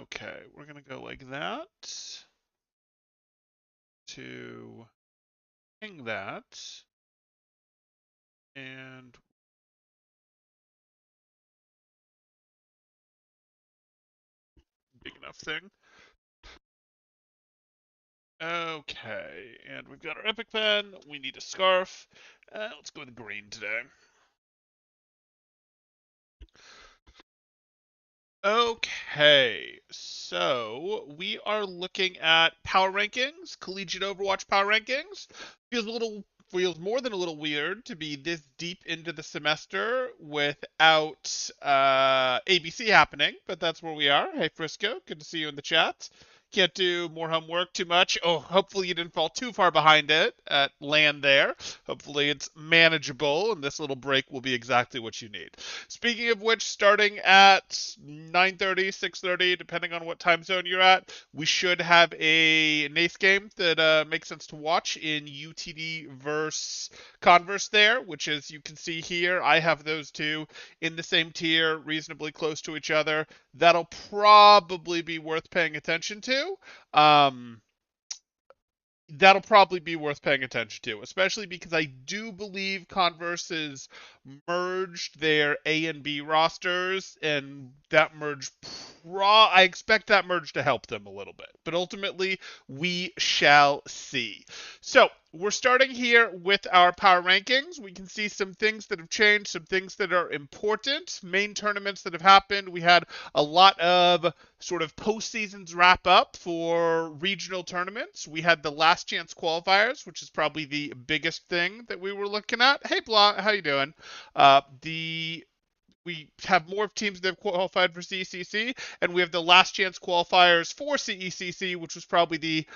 Okay, we're going to go like that to hang that and big enough thing. Okay, and we've got our epic pen. We need a scarf. Let's go with green today. Okay, so we are looking at power rankings, collegiate Overwatch power rankings. Feels more than a little weird to be this deep into the semester without ABC happening, but that's where we are. Hey Frisco, good to see you in the chat. Can't do more homework too much. Oh, hopefully you didn't fall too far behind it at land there. Hopefully it's manageable, and this little break will be exactly what you need. Speaking of which, starting at 9:30, 6:30, depending on what time zone you're at, we should have a NACE game that makes sense to watch in UTD versus Converse there, which as you can see here, I have those two in the same tier, reasonably close to each other. That'll probably be worth paying attention to. Um, that'll probably be worth paying attention to, especially because I do believe Converse has merged their A and B rosters, and that merge I expect that merge to help them a little bit. But ultimately, we shall see. So, we're starting here with our power rankings. We can see some things that have changed, some things that are important, main tournaments that have happened. We had a lot of sort of postseasons wrap up for regional tournaments. We had the last chance qualifiers, which is probably the biggest thing that we were looking at. Hey, Blah, how you doing? We have more teams that have qualified for CECC, and we have the last chance qualifiers for CECC, which was probably the,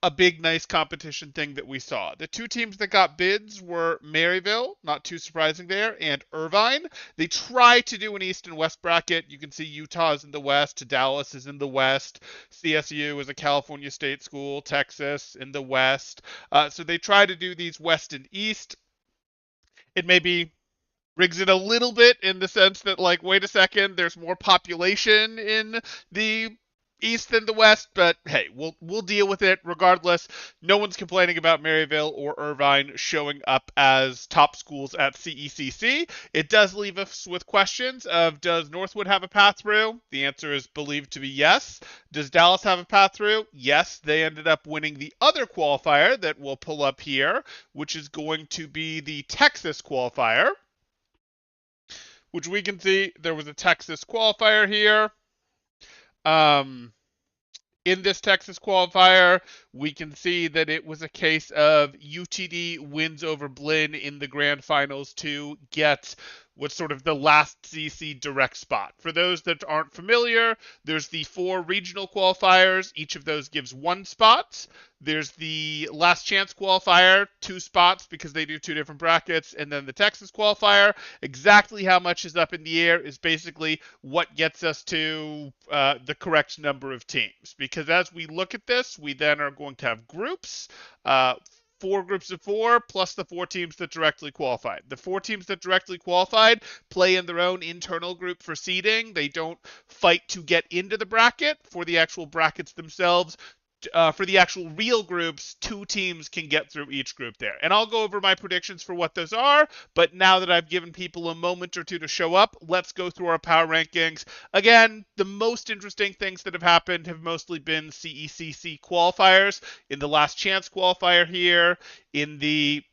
a big, nice competition thing that we saw. The two teams that got bids were Maryville, not too surprising there, and Irvine. They tried to do an East and West bracket. You can see Utah is in the West, Dallas is in the West, CSU is a California state school, Texas in the West. So they try to do these West and East. It may be rigs it a little bit in the sense that, like, wait a second, there's more population in the East than the West, but hey, we'll deal with it regardless. No one's complaining about Maryville or Irvine showing up as top schools at CECC. It does leave us with questions of, does Northwood have a path through? The answer is believed to be yes. Does Dallas have a path through? Yes. They ended up winning the other qualifier that we'll pull up here, which is going to be the Texas qualifier, which we can see there was a Texas qualifier here. In this Texas qualifier, we can see that it was a case of UTD wins over Blinn in the grand finals to get what's sort of the last CC direct spot. For those that aren't familiar, there's the 4 regional qualifiers. Each of those gives 1 spot. There's the last chance qualifier, 2 spots because they do 2 different brackets. And then the Texas qualifier, exactly how much is up in the air is basically what gets us to the correct number of teams. Because as we look at this, we then are going to have groups. 4 groups of 4 plus the 4 teams that directly qualified. The 4 teams that directly qualified play in their own internal group for seeding. They don't fight to get into the bracket. For the actual brackets themselves, for the actual real groups, 2 teams can get through each group there. And I'll go over my predictions for what those are, but now that I've given people a moment or two to show up, let's go through our power rankings. Again, the most interesting things that have happened have mostly been CECC qualifiers. In the last chance qualifier here, in the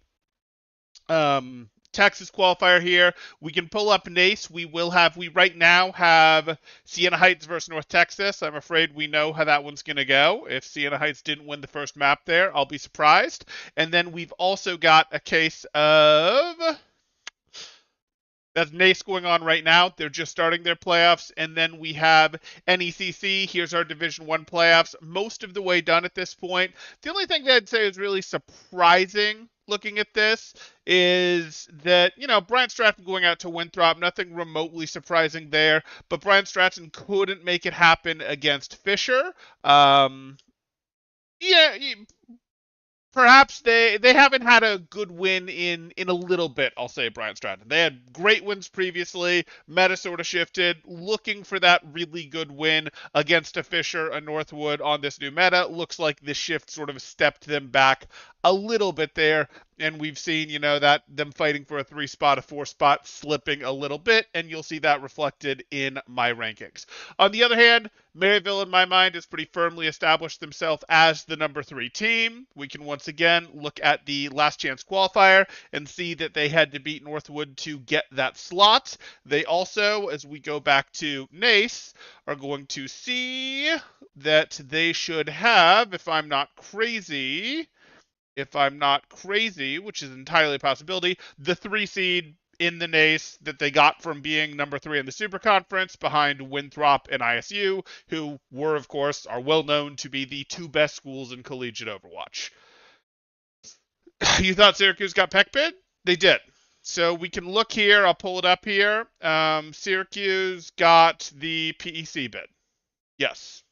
Texas qualifier here. We can pull up NACE. We right now have Siena Heights versus North Texas. I'm afraid we know how that one's going to go. If Siena Heights didn't win the first map there, I'll be surprised. And then we've also got a case of... That's NACE going on right now. They're just starting their playoffs. And then we have NECC. Here's our Division 1 playoffs. Most of the way done at this point. The only thing that I'd say is really surprising looking at this is that, Brian Stratton going out to Winthrop, nothing remotely surprising there. But Brian Stratton couldn't make it happen against Fisher. perhaps they haven't had a good win in a little bit, I'll say, Brian Stratton. They had great wins previously, meta sort of shifted, looking for that really good win against a Fisher, a Northwood on this new meta. Looks like this shift sort of stepped them back a little bit there, and we've seen, that them fighting for a 3 spot, a 4 spot, slipping a little bit, and you'll see that reflected in my rankings. On the other hand, Maryville, in my mind, has pretty firmly established themselves as the number 3 team. We can once again look at the last chance qualifier and see that they had to beat Northwood to get that slot. They also, as we go back to NACE, are going to see that they should have, if I'm not crazy, which is entirely a possibility, the 3 seed in the NACE that they got from being number 3 in the Super Conference behind Winthrop and ISU, who are well known to be the 2 best schools in collegiate Overwatch. You thought Syracuse got peck bid? They did. So we can look here. I'll pull it up here. Syracuse got the PEC bid. Yes.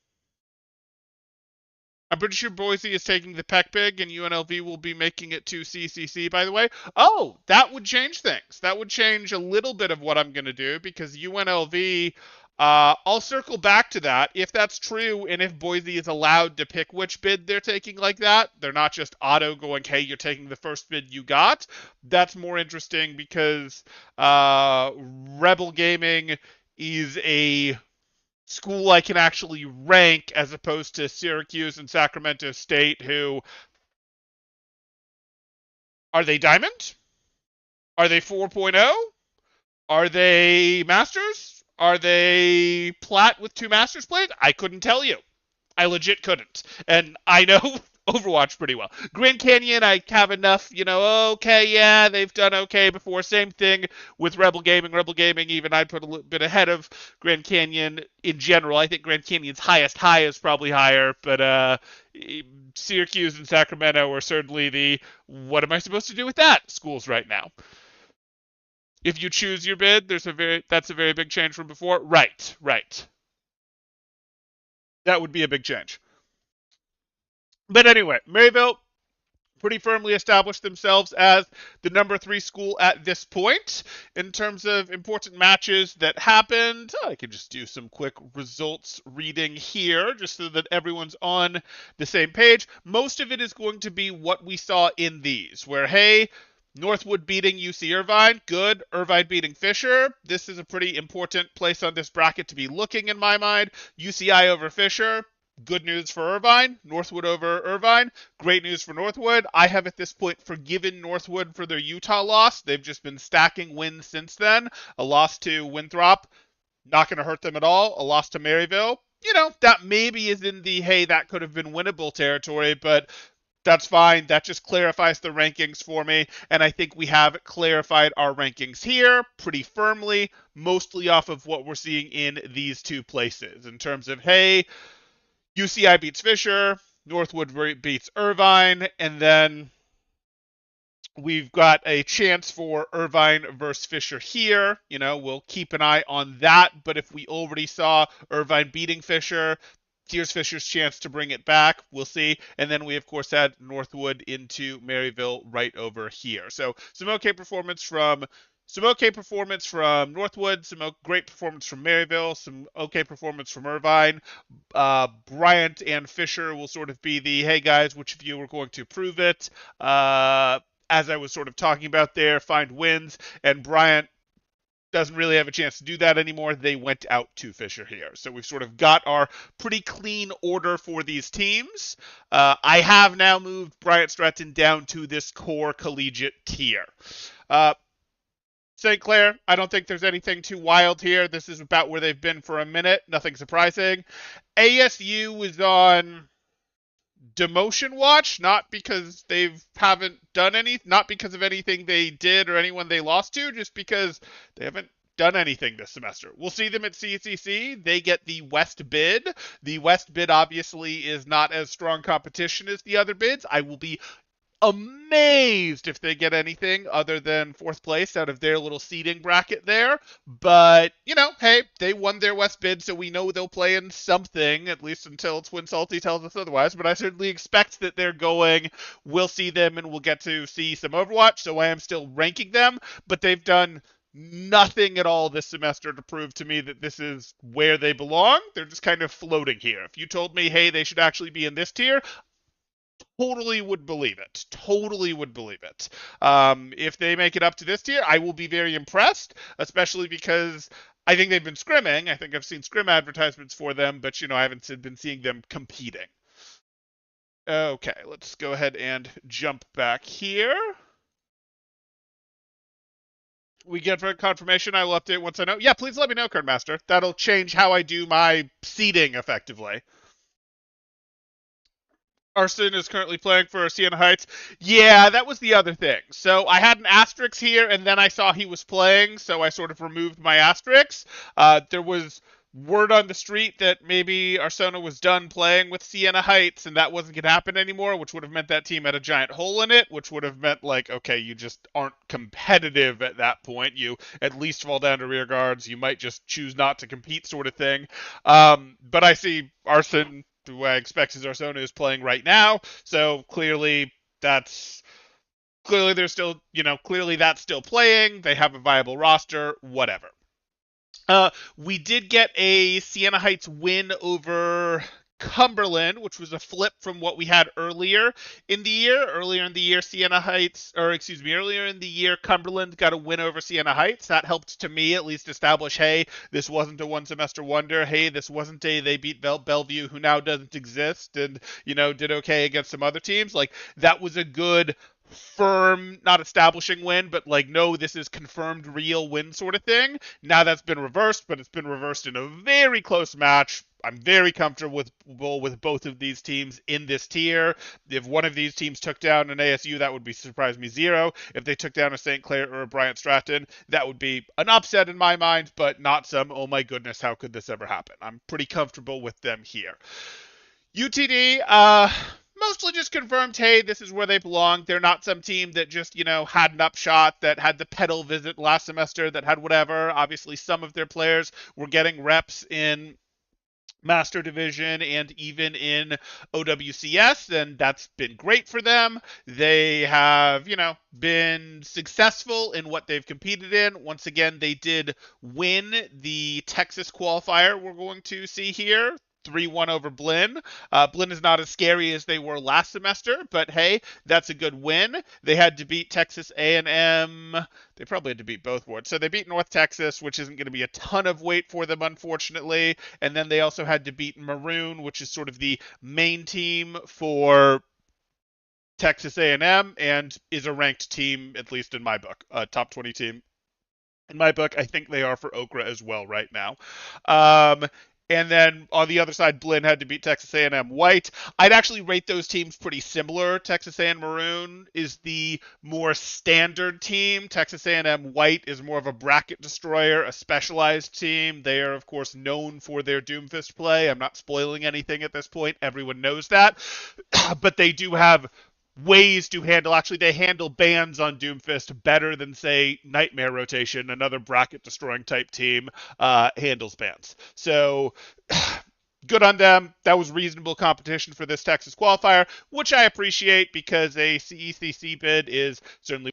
I'm pretty sure Boise is taking the Peck Big, and UNLV will be making it to CCC, by the way. Oh, that would change things. That would change a little bit of what I'm going to do, because UNLV, I'll circle back to that. If that's true, and if Boise is allowed to pick which bid they're taking like that, they're not just auto going, hey, you're taking the first bid you got. That's more interesting, because Rebel Gaming is a school I can actually rank, as opposed to Syracuse and Sacramento State, who, are they Diamond? Are they 4.0? Are they Masters? Are they Plat with 2 Masters played? I couldn't tell you. I legit couldn't. And I know Overwatch pretty well. Grand Canyon, I have enough, okay, yeah, they've done okay before. Same thing with Rebel Gaming. Rebel Gaming, even I'd put a little bit ahead of Grand Canyon in general. I think Grand Canyon's highest high is probably higher, but Syracuse and Sacramento are certainly the what am I supposed to do with that schools right now. If you choose your bid, that's a very big change from before. Right. That would be a big change. But anyway, Maryville pretty firmly established themselves as the number 3 school at this point. In terms of important matches that happened, I can just do some quick results reading here, just so that everyone's on the same page. Most of it is going to be what we saw in these, where, hey, Northwood beating UC Irvine, good. Irvine beating Fisher. This is a pretty important place on this bracket to be looking, in my mind. UCI over Fisher. Good news for Irvine. Northwood over Irvine. Great news for Northwood. I have at this point forgiven Northwood for their Utah loss. They've just been stacking wins since then. A loss to Winthrop, not going to hurt them at all. A loss to Maryville, that maybe is in the, hey, that could have been winnable territory, but that's fine. That just clarifies the rankings for me, and I think we have clarified our rankings here pretty firmly, mostly off of what we're seeing in these 2 places. In terms of, hey, UCI beats Fisher, Northwood beats Irvine, and then we've got a chance for Irvine versus Fisher here. We'll keep an eye on that, but if we already saw Irvine beating Fisher, here's Fisher's chance to bring it back. We'll see. And then we, of course, had Northwood into Maryville right over here. So some okay performance from Northwood, some great performance from Maryville, some okay performance from Irvine. Bryant and Fisher will sort of be the, hey guys, which of you are going to prove it? As I was sort of talking about there, find wins. And Bryant doesn't really have a chance to do that anymore. They went out to Fisher here. So we've sort of got our pretty clean order for these teams. I have now moved Bryant Stratton down to this core collegiate tier. St. Clair, I don't think there's anything too wild here. This is about where they've been for a minute. Nothing surprising. ASU is on demotion watch, not because they haven't done not because of anything they did or anyone they lost to, just because they haven't done anything this semester. We'll see them at CCC. They get the West bid. The West bid obviously is not as strong competition as the other bids. I will be amazed if they get anything other than fourth place out of their little seeding bracket there. But, hey, they won their West bid, so we know they'll play in something, at least until Twin Salty tells us otherwise. But I certainly expect that they're going. We'll see them and we'll get to see some Overwatch, so I am still ranking them. But they've done nothing at all this semester to prove to me that this is where they belong. They're just kind of floating here. If you told me, hey, they should actually be in this tier, totally would believe it. Totally would believe it. If they make it up to this tier, I will be very impressed, especially because I think they've been scrimming. I think I've seen scrim advertisements for them, but I haven't been seeing them competing. Okay, let's go ahead and jump back here. We get for confirmation. I will update once I know. Yeah, please let me know, Cardmaster. That'll change how I do my seeding effectively. Arson is currently playing for Siena Heights. Yeah, that was the other thing. So I had an asterisk here, and then I saw he was playing, so I sort of removed my asterisk. There was word on the street that maybe Arsona was done playing with Siena Heights, and that wasn't going to happen anymore, which would have meant that team had a giant hole in it, which would have meant, like, okay, you just aren't competitive at that point. You at least fall down to rear guards. You might just choose not to compete, sort of thing. But I see Arson, who I expect is Arsona, is playing right now. So clearly they're still, clearly that's still playing. They have a viable roster, whatever. We did get a Siena Heights win over Cumberland, which was a flip from what we had earlier in the year. Earlier in the year, earlier in the year, Cumberland got a win over Siena Heights. That helped to me at least establish, hey, this wasn't a one semester wonder. Hey, this wasn't they beat Bellevue, who now doesn't exist, and, did okay against some other teams. Like, that was a good firm, not establishing win, but like, no, this is confirmed real win sort of thing. Now that's been reversed, but it's been reversed in a very close match. I'm very comfortable with both of these teams in this tier. If one of these teams took down an ASU, that would be surprise me zero. If they took down a St. Clair or a Bryant Stratton, that would be an upset in my mind, but not some, oh my goodness, how could this ever happen? I'm pretty comfortable with them here. UTD, mostly just confirmed, hey, this is where they belong. They're not some team that just, had an upshot, that had the pedal visit last semester, that had whatever. Obviously, some of their players were getting reps in Master Division and even in OWCS, and that's been great for them. They have, been successful in what they've competed in. Once again, they did win the Texas qualifier we're going to see here. 3-1 over Blinn. Blinn is not as scary as they were last semester, but hey, that's a good win. They had to beat Texas A&M. They probably had to beat both boards. So they beat North Texas, which isn't going to be a ton of weight for them, unfortunately. And then they also had to beat Maroon, which is sort of the main team for Texas A&M and is a ranked team, at least in my book, a top 20 team. In my book, I think they are for Okra as well right now. And then on the other side, Blinn had to beat Texas A&M White. I'd actually rate those teams pretty similar. Texas A&M Maroon is the more standard team. Texas A&M White is more of a bracket destroyer, a specialized team. They are, of course, known for their Doomfist play. I'm not spoiling anything at this point. Everyone knows that. But they do have ways to handle. Actually, they handle bans on Doomfist better than, say, Nightmare Rotation, another bracket destroying type team, handles bans. So good on them. That was reasonable competition for this Texas qualifier, which I appreciate because a CECC bid is certainly.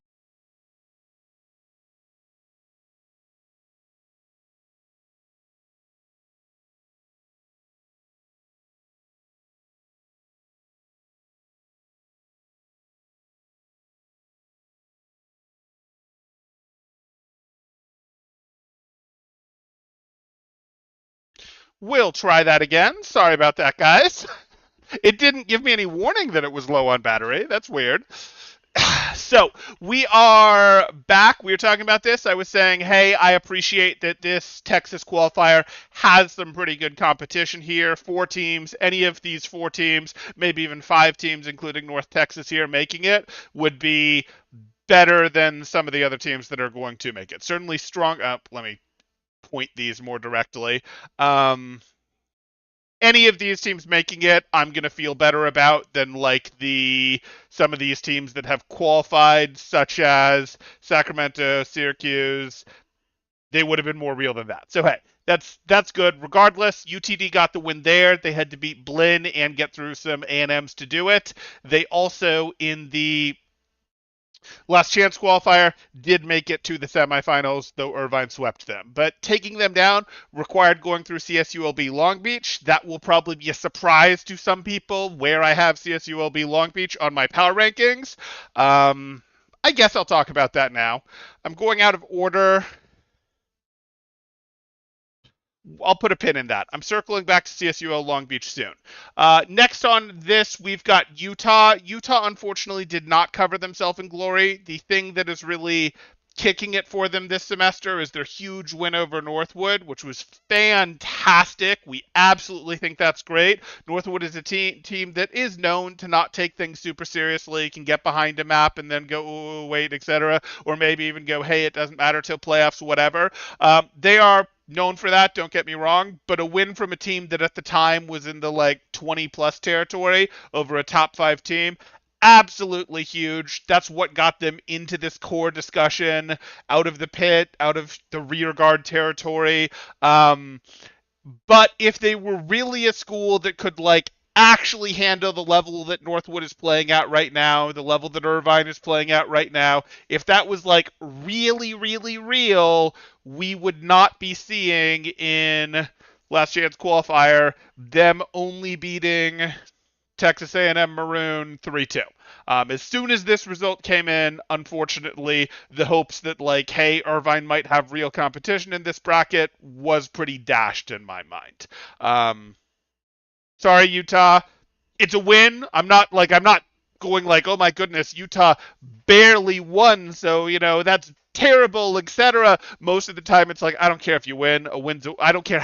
We'll try that again. Sorry about that, guys. It didn't give me any warning that it was low on battery. That's weird. So we are back. We were talking about this. I was saying, hey, I appreciate that this Texas qualifier has some pretty good competition here. 4 teams, any of these 4 teams, maybe even 5 teams, including North Texas here, making it would be better than some of the other teams that are going to make it. Certainly strong. Let me point these more directly. any of these teams making it, I'm gonna feel better about than like the some of these teams that have qualified, such as Sacramento, Syracuse. They would have been more real than that. So hey, that's good. Regardless, UTD got the win there. They had to beat Blinn and get through some A&Ms to do it. They also in the last chance qualifier did make it to the semifinals, though Irvine swept them. But taking them down required going through CSULB Long Beach. That will probably be a surprise to some people where I have CSULB Long Beach on my power rankings. I guess I'll talk about that now. I'm going out of order. I'll put a pin in that. I'm circling back to CSUO Long Beach soon. Next on this, we've got Utah. Utah, unfortunately, did not cover themselves in glory. The thing that is really kicking it for them this semester is their huge win over Northwood, which was fantastic. We absolutely think that's great. Northwood is a team that is known to not take things super seriously, can get behind a map and then go, oh, wait, etc., or maybe even go, hey, it doesn't matter till playoffs, whatever. They are known for that, don't get me wrong, but a win from a team that at the time was in the like 20 plus territory over a top 5 team, absolutely huge. That's what got them into this core discussion, out of the pit, out of the rear guard territory. But if they were really a school that could like actually handle the level that Northwood is playing at right now, the level that Irvine is playing at right now, if that was like really, really real, we would not be seeing in last chance qualifier them only beating Texas A&M Maroon 3-2. As soon as this result came in, unfortunately, the hopes that like, hey, Irvine might have real competition in this bracket was pretty dashed in my mind. Sorry, Utah. It's a win. I'm not going like, oh my goodness, Utah barely won, so that's terrible, etc. Most of the time, it's like I don't care if you win. A win's. I don't care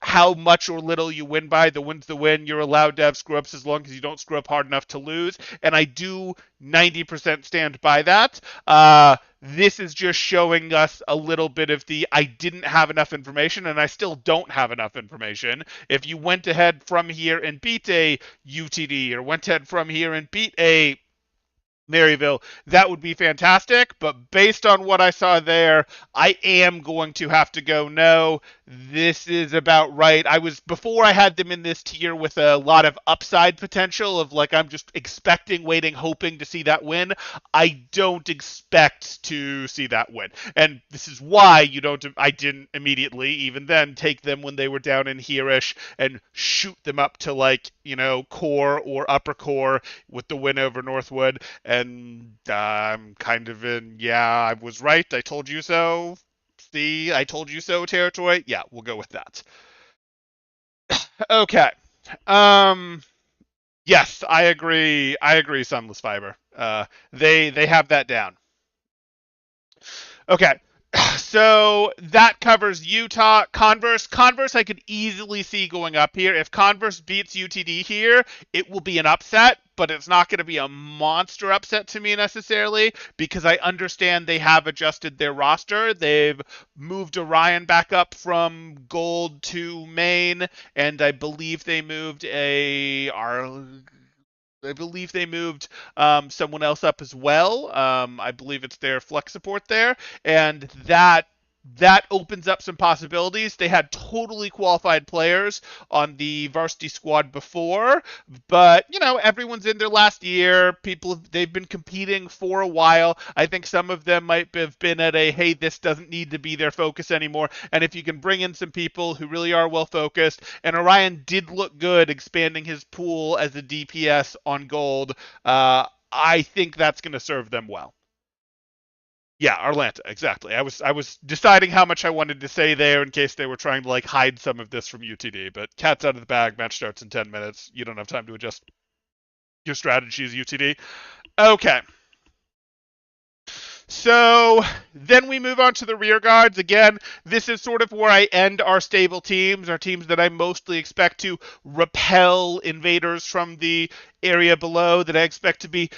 how much or little you win by. The win's the win. You're allowed to have screw ups as long as you don't screw up hard enough to lose. And I do 90% stand by that. This is just showing us a little bit of the I didn't have enough information and I still don't have enough information. If you went ahead from here and beat a UTD or went ahead from here and beat a Maryville, that would be fantastic. But based on what I saw there, I am going to have to go, no, this is about right. Before I had them in this tier with a lot of upside potential of like, I'm just expecting, waiting, hoping to see that win. I don't expect to see that win. And this is why I didn't immediately, even then, take them when they were down in here-ish and shoot them up to like, core or upper core with the win over Northwood. And I'm kind of in, yeah, I was right. I told you so. See, I told you so territory. Yeah, we'll go with that. Okay. Um, yes, I agree. I agree, Sunless Fiber. They have that down. Okay. So that covers Utah. Converse, I could easily see going up here. If Converse beats UTD here, it will be an upset, but it's not going to be a monster upset to me necessarily because I understand they have adjusted their roster. They've moved Orion back up from gold to main, and I believe they moved someone else up as well. I believe it's their flex support there, and that opens up some possibilities. They had totally qualified players on the varsity squad before, but everyone's in their last year. They've been competing for a while. I think some of them might have been at a hey, this doesn't need to be their focus anymore. And if you can bring in some people who really are well focused, and Orion did look good expanding his pool as a DPS on gold, I think that's going to serve them well. Yeah, Atlanta, exactly. I was deciding how much I wanted to say there in case they were trying to like hide some of this from UTD, but cat's out of the bag. Match starts in 10 minutes. You don't have time to adjust your strategy as UTD. Okay. So then we move on to the rear guards. Again, this is sort of where I end our stable teams, our teams that I mostly expect to repel invaders from the area below, that I expect to be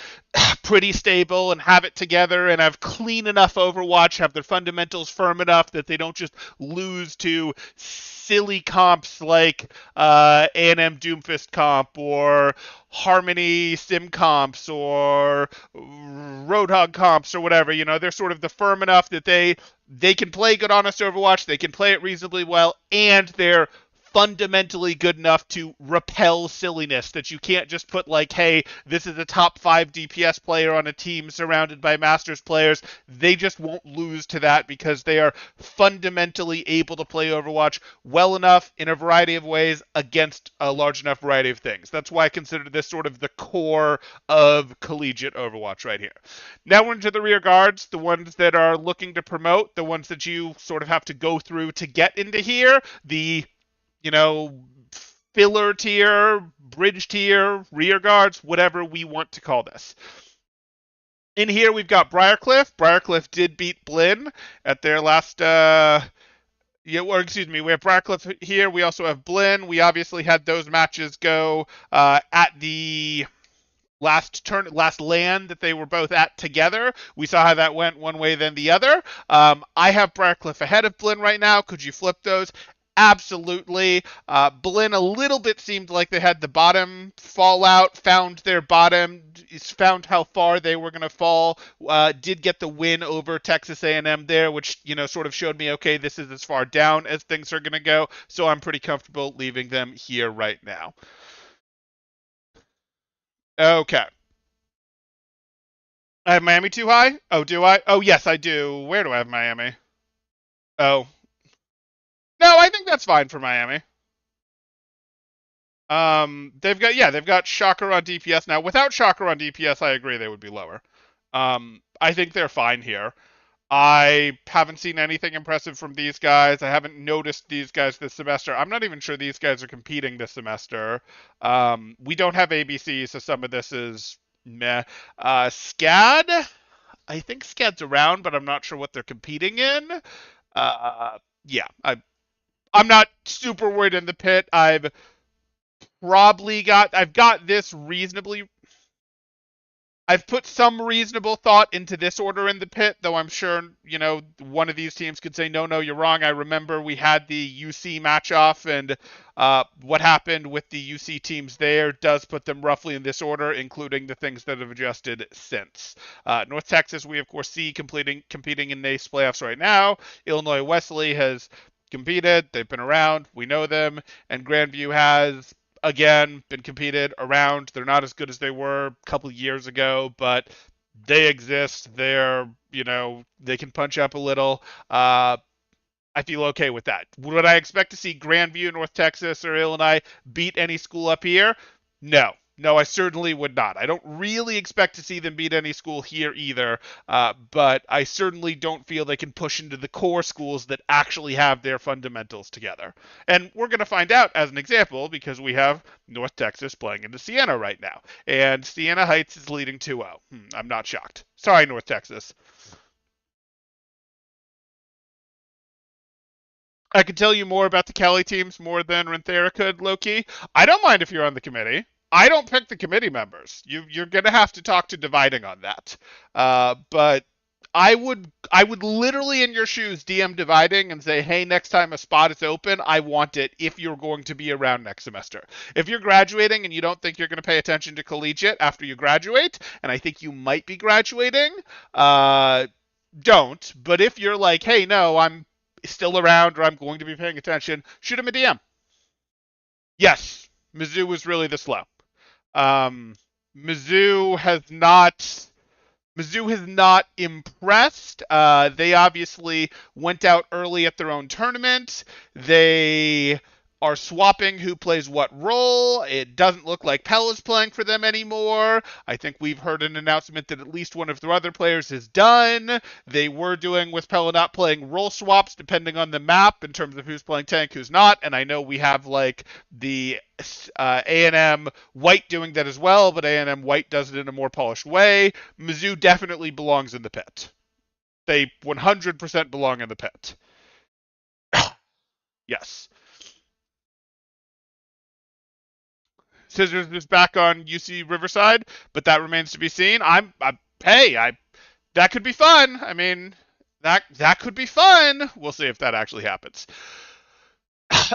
pretty stable and have it together and have clean enough Overwatch, have their fundamentals firm enough that they don't just lose to silly comps like A&M Doomfist comp or Harmony Sim comps or Roadhog comps or whatever. You know, they're sort of the firm enough that they can play good honest Overwatch, they can play it reasonably well, and they're fundamentally good enough to repel silliness, that you can't just put like, hey, this is a top 5 DPS player on a team surrounded by Masters players. They just won't lose to that because they are fundamentally able to play Overwatch well enough in a variety of ways against a large enough variety of things. That's why I consider this sort of the core of collegiate Overwatch right here. Now we're into the rear guards, the ones that are looking to promote, the ones that you sort of have to go through to get into here, the you know, filler tier, bridge tier, rear guards, whatever we want to call this. In here, we've got Briarcliff. Briarcliff did beat Blinn at their last. Yeah, or excuse me, we have Briarcliff here. We also have Blinn. We obviously had those matches go at the last land that they were both at together. We saw how that went one way then the other. I have Briarcliff ahead of Blinn right now. Could you flip those? Absolutely. Blinn a little bit seemed like they had the bottom fallout, found their bottom, found how far they were going to fall, did get the win over Texas A&M there, which, you know, sort of showed me, okay, this is as far down as things are going to go, so I'm pretty comfortable leaving them here right now. Okay. I have Miami too high? Oh, do I? Oh, yes, I do. Where do I have Miami? Oh. No, I think that's fine for Miami. They've got Shocker on DPS now. Without Shocker on DPS, I agree they would be lower. I think they're fine here. I haven't seen anything impressive from these guys. I haven't noticed these guys this semester. I'm not even sure these guys are competing this semester. We don't have ABC, so some of this is meh. SCAD, I think SCAD's around, but I'm not sure what they're competing in. Yeah, I'm not super worried in the pit. I've got this reasonably. I've put some reasonable thought into this order in the pit, though I'm sure, you know, one of these teams could say, no, you're wrong. I remember we had the UC match off, and what happened with the UC teams there does put them roughly in this order, including the things that have adjusted since. North Texas, we of course see competing in NACE playoffs right now. Illinois Wesley has competed. They've been around. We know them. And Grandview has again been competed around. They're not as good as they were a couple years ago, but they exist. They're, you know, they can punch up a little. I feel okay with that. Would I expect to see Grandview, North Texas, or Illinois beat any school up here? No. No, I certainly would not. I don't really expect to see them beat any school here either, but I certainly don't feel they can push into the core schools that actually have their fundamentals together. And we're going to find out as an example because we have North Texas playing into Siena right now, and Siena Heights is leading 2-0. I'm not shocked. Sorry, North Texas. I could tell you more about the Cali teams more than Renthera could, Loki. I don't mind if you're on the committee. I don't pick the committee members. You're gonna have to talk to Dividing on that. But I would literally in your shoes DM Dividing and say, hey, next time a spot is open, I want it if you're going to be around next semester. If you're graduating and you don't think you're going to pay attention to collegiate after you graduate, and I think you might be graduating, don't. But if you're like, hey, no, I'm still around or I'm going to be paying attention, shoot him a DM. Yes, Mizzou was really the slow. Um, Mizzou has not Mizzou has not impressed. They obviously went out early at their own tournament. They are swapping who plays what role. It doesn't look like Pell is playing for them anymore. I think we've heard an announcement that at least one of their other players is done. They were doing with Pella not playing role swaps depending on the map in terms of who's playing tank, who's not. And I know we have like the A&M White doing that as well, but A&M White does it in a more polished way. Mizzou definitely belongs in the pit. they 100% belong in the pit. Yes. Scissors is back on UC Riverside, but that remains to be seen. Hey, that could be fun. I mean, that could be fun. We'll see if that actually happens.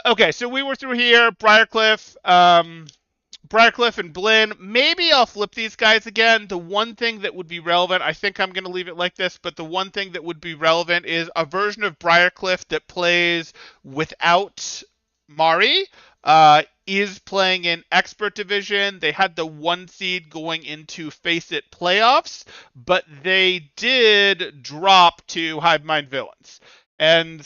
Okay, so we were through here, Briarcliff and Blinn. Maybe I'll flip these guys again. The one thing that would be relevant, I think I'm going to leave it like this, but the one thing that would be relevant is a version of Briarcliff that plays without Mari. Is playing in Expert Division. They had the 1 seed going into Face It playoffs, but they did drop to Hive Mind Villains. And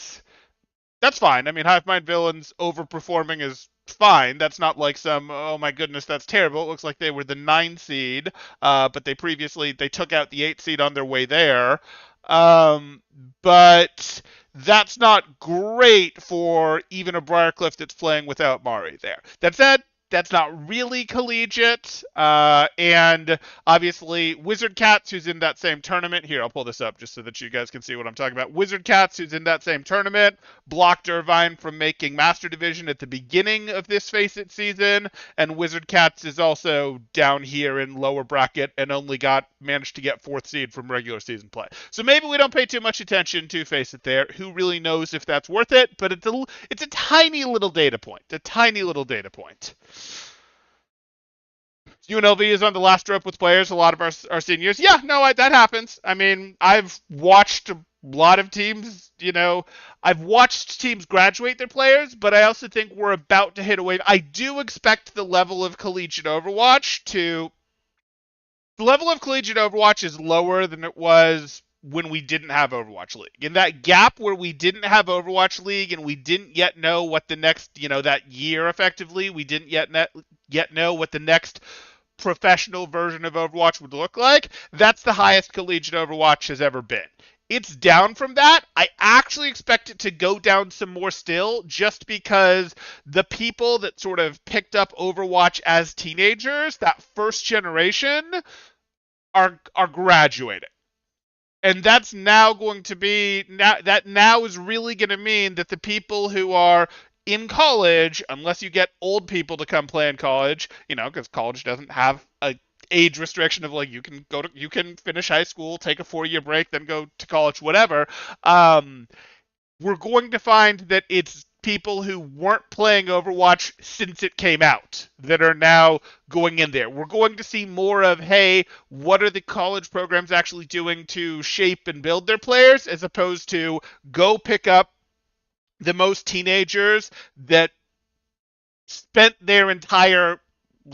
that's fine. I mean, Hive Mind Villains overperforming is fine. That's not like some, oh my goodness, that's terrible. It looks like they were the 9 seed, but they took out the 8 seed on their way there. But that's not great for even a Briarcliff that's playing without Mari there. That said, that's not really collegiate. And obviously, Wizard Cats, who's in that same tournament. Here, I'll pull this up just so that you guys can see what I'm talking about. Wizard Cats, who's in that same tournament, blocked Irvine from making Master Division at the beginning of this Face It season. And Wizard Cats is also down here in lower bracket and only managed to get 4th seed from regular season play. So maybe we don't pay too much attention to Face It there. Who really knows if that's worth it? But it's a tiny little data point. A tiny little data point. UNLV is on the last rope with players, a lot of our seniors. Yeah, no, that happens. I mean, I've watched a lot of teams, I've watched teams graduate their players, but I also think we're about to hit a wave. I do expect the level of Collegiate Overwatch is lower than it was when we didn't have Overwatch League. In that gap where we didn't have Overwatch League and we didn't yet know what the next, that year effectively, we didn't yet know what the next professional version of Overwatch would look like, that's the highest Collegiate Overwatch has ever been. It's down from that. I actually expect it to go down some more still, just because the people that sort of picked up Overwatch as teenagers, that first generation, are graduating. And that's now going to be, now is really going to mean that the people who are in college, unless you get old people to come play in college, because college doesn't have a age restriction of like you can finish high school, take a 4-year break, then go to college, whatever. We're going to find that it's people who weren't playing Overwatch since it came out that are now going in there. We're going to see more of, hey, what are the college programs actually doing to shape and build their players, as opposed to go pick up the most teenagers that spent their entire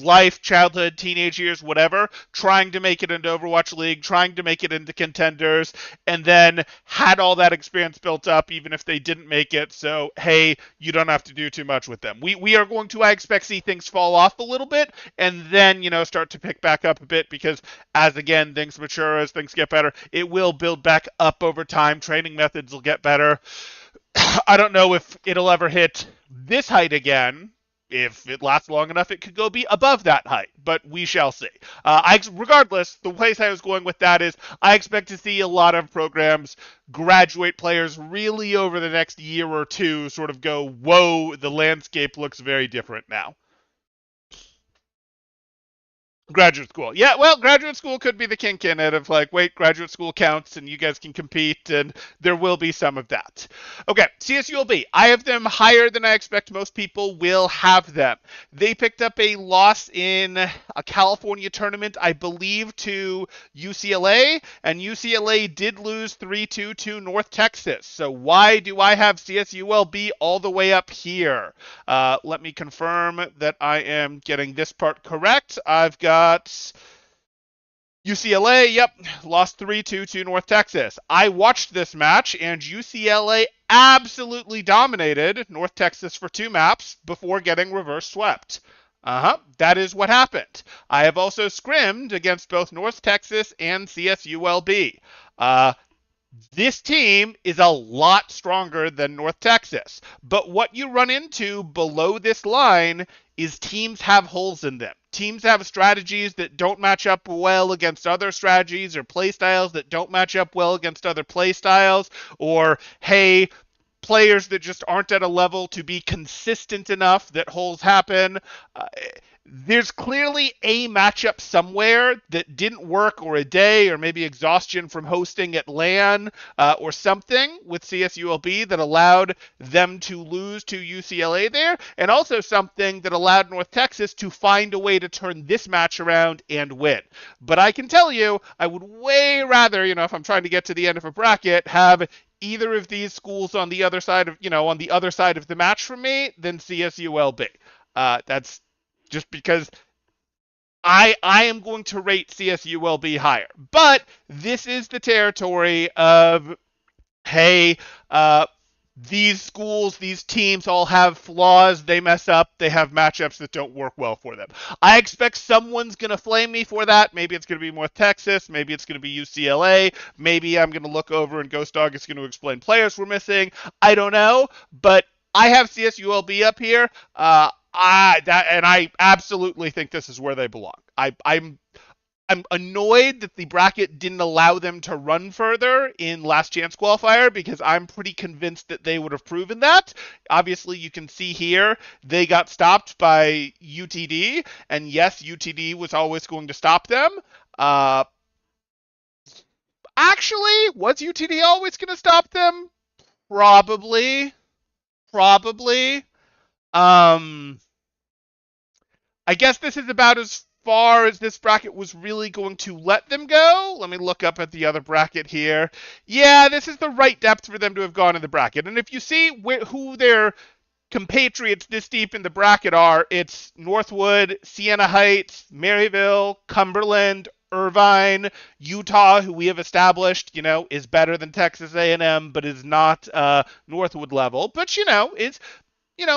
life, childhood, teenage years, whatever, trying to make it into Overwatch League, trying to make it into contenders, and then had all that experience built up even if they didn't make it. So, hey, you don't have to do too much with them. We are going to, I expect, see things fall off a little bit and then, start to pick back up a bit, because as, again, things mature, as things get better, it will build back up over time. Training methods will get better. I don't know if it'll ever hit this height again. If it lasts long enough, it could go be above that height, but we shall see. Regardless, the place I was going with that is I expect to see a lot of programs graduate players really over the next year or two sort of go, whoa, the landscape looks very different now. Graduate school. Yeah, well, graduate school could be the kink in it of like, wait, graduate school counts and you guys can compete, and there will be some of that. Okay, CSULB. I have them higher than I expect most people will have them. They picked up a loss in a California tournament, I believe, to UCLA, and UCLA did lose 3-2 to North Texas. So why do I have CSULB all the way up here? Let me confirm that I am getting this part correct. I've got UCLA, yep, lost 3-2 to North Texas. I watched this match, and UCLA absolutely dominated North Texas for 2 maps before getting reverse swept. That is what happened. I have also scrimmed against both North Texas and CSULB. This team is a lot stronger than North Texas, but what you run into below this line is teams have holes in them. Teams have strategies that don't match up well against other strategies, or play styles that don't match up well against other play styles, or hey, players that just aren't at a level to be consistent enough that holes happen. There's clearly a matchup somewhere that didn't work, or a day, or maybe exhaustion from hosting at LAN, or something with CSULB that allowed them to lose to UCLA there, and also something that allowed North Texas to find a way to turn this match around and win. But I can tell you, I would way rather, if I'm trying to get to the end of a bracket, have either of these schools on the other side of, on the other side of the match from me than CSULB. That's just because I am going to rate CSULB higher. But this is the territory of, hey, these schools, these teams all have flaws. They mess up. They have matchups that don't work well for them. I expect someone's going to flame me for that. Maybe it's going to be North Texas. Maybe it's going to be UCLA. Maybe I'm going to look over and Ghost Dog is going to explain players we're missing. I don't know. But I have CSULB up here. I absolutely think this is where they belong. I'm annoyed that the bracket didn't allow them to run further in last chance qualifier, because I'm pretty convinced that they would have proven that. Obviously, you can see here they got stopped by UTD, and yes, UTD was always going to stop them. Actually, was UTD always going to stop them? Probably. I guess this is about as far as this bracket was really going to let them go. Let me look up at the other bracket here. Yeah, this is the right depth for them to have gone in the bracket. And if you see who their compatriots this deep in the bracket are, it's Northwood, Siena Heights, Maryville, Cumberland, Irvine, Utah, who we have established, is better than Texas A&M, but is not Northwood level. But, is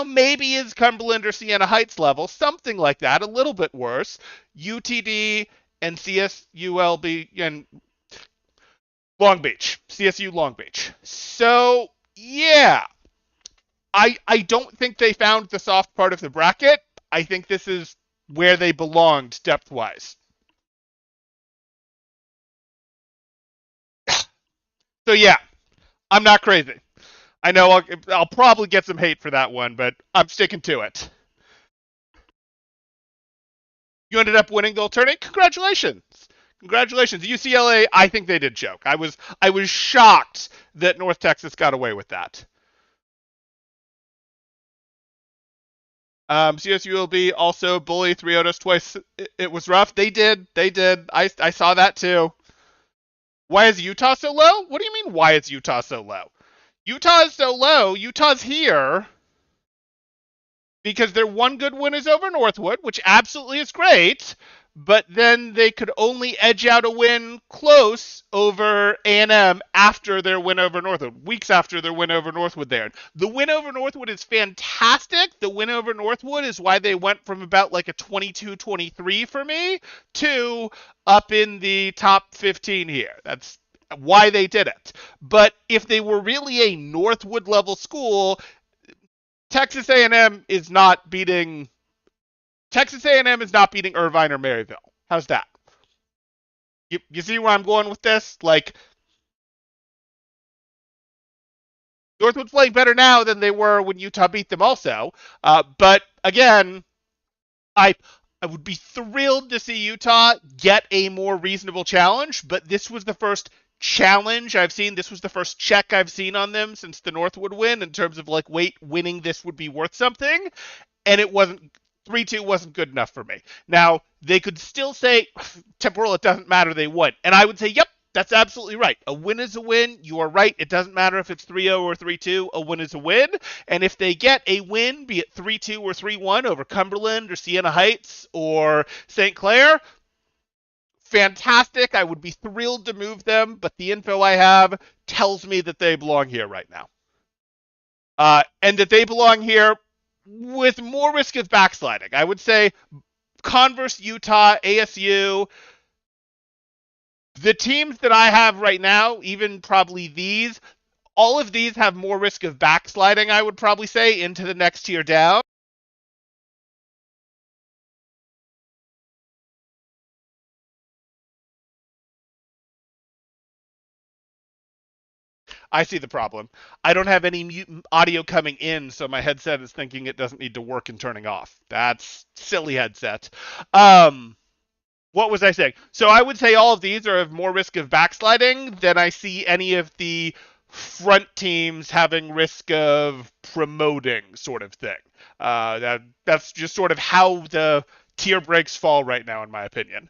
maybe is Cumberland or Siena Heights level, something like that, a little bit worse. UTD and CSULB and Long Beach, CSU Long Beach. So, yeah, I don't think they found the soft part of the bracket. I think this is where they belonged depth-wise. So, yeah, I'm not crazy. I know I'll probably get some hate for that one, but I'm sticking to it. You ended up winning the alternate. Congratulations. Congratulations. UCLA, I think they did choke. I was shocked that North Texas got away with that. CSULB also bully 3-0 twice. It was rough. They did. I saw that too. Why is Utah so low? What do you mean, why is Utah so low? Utah is so low. Utah's here because their one good win is over Northwood, which absolutely is great, but then they could only edge out a win close over A&M after their win over Northwood, weeks after their win over Northwood there. The win over Northwood is fantastic. The win over Northwood is why they went from about like a 22-23 for me to up in the top 15 here. That's why they did it. But if they were really a Northwood level school, Texas A&M is not beating Irvine or Maryville. How's that? You see where I'm going with this? Like, Northwood's playing better now than they were when Utah beat them also. But again, I would be thrilled to see Utah get a more reasonable challenge, but this was the first challenge I've seen. This was the first check I've seen on them since the Northwood win in terms of like, wait, winning this would be worth something. And it wasn't. 3-2 wasn't good enough for me. Now, they could still say, temporal, it doesn't matter, they won. And I would say, yep, that's absolutely right. A win is a win. You are right. It doesn't matter if it's 3-0 or 3-2. A win is a win. And if they get a win, be it 3-2 or 3-1 over Cumberland or Siena Heights or St. Clair, fantastic. I would be thrilled to move them, but the info I have tells me that they belong here right now. And that they belong here with more risk of backsliding. I would say Converse, Utah, ASU, the teams that I have right now, even probably these, all of these have more risk of backsliding, I would probably say, into the next tier down. I see the problem. I don't have any audio coming in, so my headset is thinking it doesn't need to work and turning off. That's silly headset. Um, what was I saying? So I would say all of these are of more risk of backsliding than I see any of the front teams having risk of promoting, sort of thing. That's just sort of how the tier breaks fall right now, in my opinion.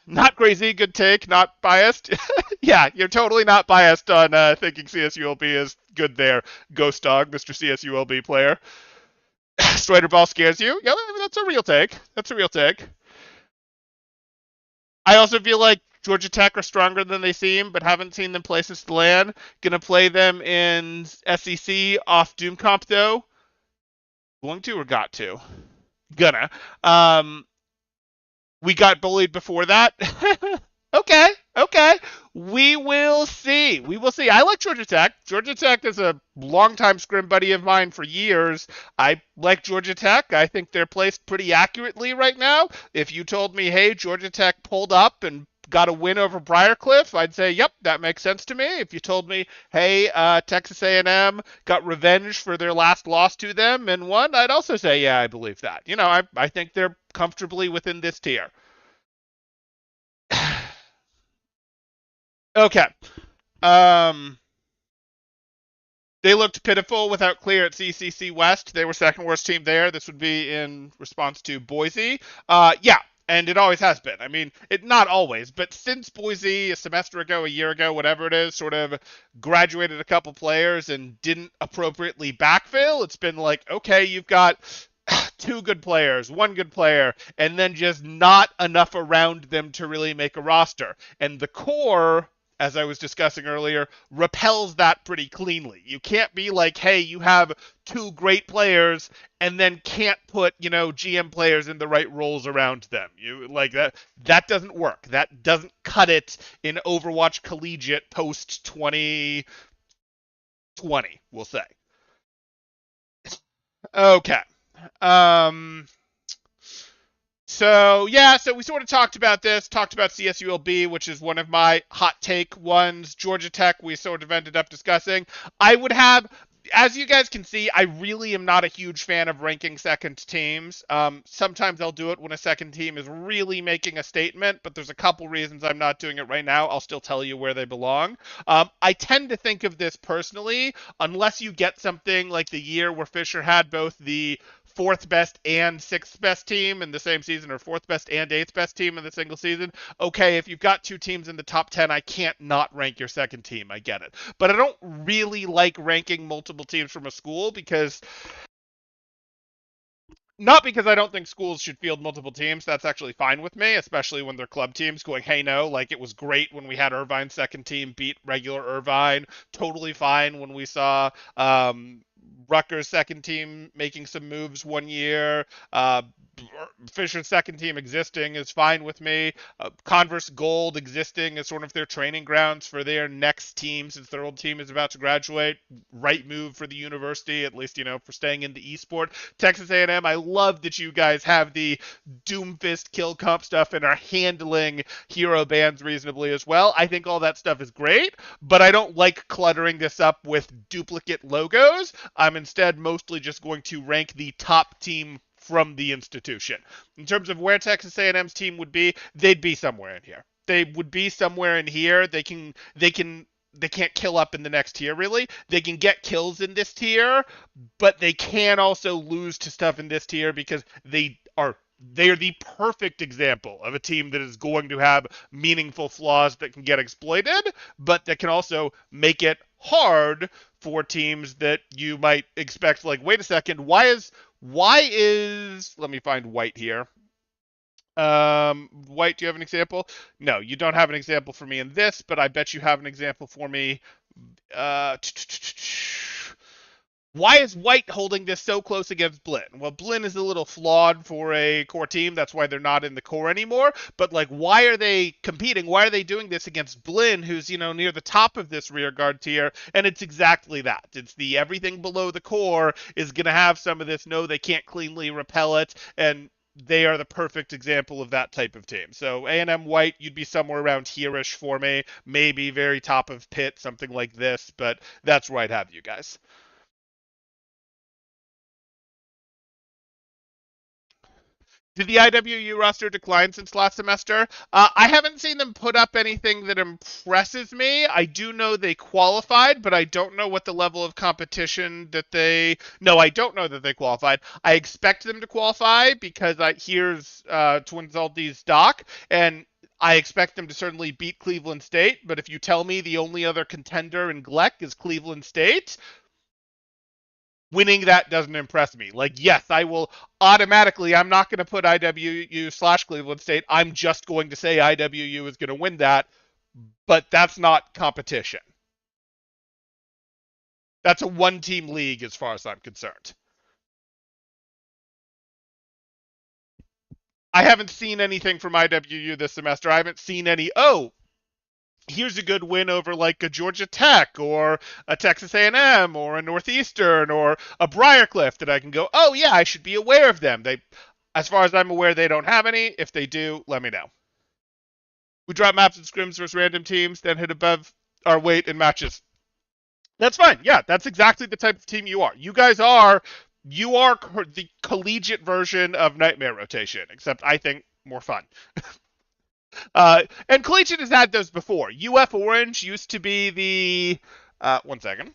Not crazy, good take, not biased. Yeah, you're totally not biased on thinking CSULB is good there. Ghost Dog, Mr. CSULB player. Strider Ball scares you? Yeah, that's a real take. That's a real take. I also feel like Georgia Tech are stronger than they seem, but haven't seen them places to land. Gonna play them in SEC off Doom Comp though. Going to or got to? Gonna. Um, we got bullied before that. Okay, okay. We will see. We will see. I like Georgia Tech. Georgia Tech is a longtime scrim buddy of mine for years. I like Georgia Tech. I think they're placed pretty accurately right now. If you told me, hey, Georgia Tech pulled up and got a win over Briarcliff, I'd say, yep, that makes sense to me. If you told me, hey, Texas A&M got revenge for their last loss to them and won, I'd also say, yeah, I believe that. I think they're comfortably within this tier. Okay. Um, they looked pitiful without Clear at CCC West. They were second worst team there. This would be in response to Boise. Yeah, and it always has been. I mean, it not always, but since Boise a semester ago, a year ago, whatever it is, sort of graduated a couple players and didn't appropriately backfill, it's been like, okay, you've got two good players, one good player, and then just not enough around them to really make a roster. And the core, as I was discussing earlier, repels that pretty cleanly. You can't be like, hey, you have two great players and then can't put, GM players in the right roles around them. You like that doesn't work. That doesn't cut it in Overwatch Collegiate post 2020, we'll say. Okay. Um so we sort of talked about this, talked about CSULB, which is one of my hot take ones. Georgia Tech, we sort of ended up discussing. I would have, as you guys can see, I really am not a huge fan of ranking second teams. Sometimes I'll do it when a second team is really making a statement, but there's a couple reasons I'm not doing it right now. I'll still tell you where they belong. I tend to think of this personally, unless you get something like the year where Fisher had both the fourth best and sixth best team in the same season, or fourth best and eighth best team in the single season. Okay, if you've got two teams in the top 10, I can't not rank your second team. I get it. But I don't really like ranking multiple teams from a school because not because I don't think schools should field multiple teams. That's actually fine with me, especially when they're club teams going, hey, no, like it was great when we had Irvine's second team beat regular Irvine. Totally fine when we saw Rutgers' second team making some moves one year. Fisher's second team existing is fine with me. Converse Gold existing as sort of their training grounds for their next team since their old team is about to graduate. Right move for the university, at least, for staying in the esport. Texas A&M, I love that you guys have the Doomfist kill comp stuff and are handling hero bans reasonably as well. I think all that stuff is great, but I don't like cluttering this up with duplicate logos. I'm instead mostly just going to rank the top team from the institution. In terms of where Texas A&M's team would be, they'd be somewhere in here. They would be somewhere in here. They can't kill up in the next tier, really. They can get kills in this tier, but they can also lose to stuff in this tier because they are the perfect example of a team that is going to have meaningful flaws that can get exploited, but that can also make it hard for teams that you might expect, like, wait a second, why is let me find White here. White, do you have an example? No, you don't have an example for me in this, but I bet you have an example for me. Why is White holding this so close against Blinn? Well, Blinn is a little flawed for a core team. That's why they're not in the core anymore. But, like, why are they competing? Why are they doing this against Blinn, who's, near the top of this rearguard tier? And it's exactly that. It's the everything below the core is going to have some of this. No, they can't cleanly repel it. And they are the perfect example of that type of team. So A&M White, you'd be somewhere around here-ish for me, maybe very top of pit, something like this, but that's where I'd have you guys. Did the IWU roster decline since last semester? I haven't seen them put up anything that impresses me. I do know they qualified, but I don't know what the level of competition that they. No, I don't know that they qualified. I expect them to qualify because here's Twin Zaldi's doc, and I expect them to certainly beat Cleveland State. But if you tell me the only other contender in GLEC is Cleveland State, winning that doesn't impress me. Like, yes, I will automatically, I'm not going to put IWU / Cleveland State. I'm just going to say IWU is going to win that, but that's not competition. That's a one team league as far as I'm concerned. I haven't seen anything from IWU this semester. I haven't seen any, oh, here's a good win over like a Georgia Tech or a Texas A&M or a Northeastern or a Briarcliff that I can go, oh yeah, I should be aware of them. They, as far as I'm aware, they don't have any. If they do, let me know. We drop maps and scrims versus random teams, then hit above our weight in matches. That's fine. Yeah, that's exactly the type of team you are. You are the collegiate version of Nightmare Rotation, except I think more fun. And Collegiate has had those before. UF Orange used to be the. One second.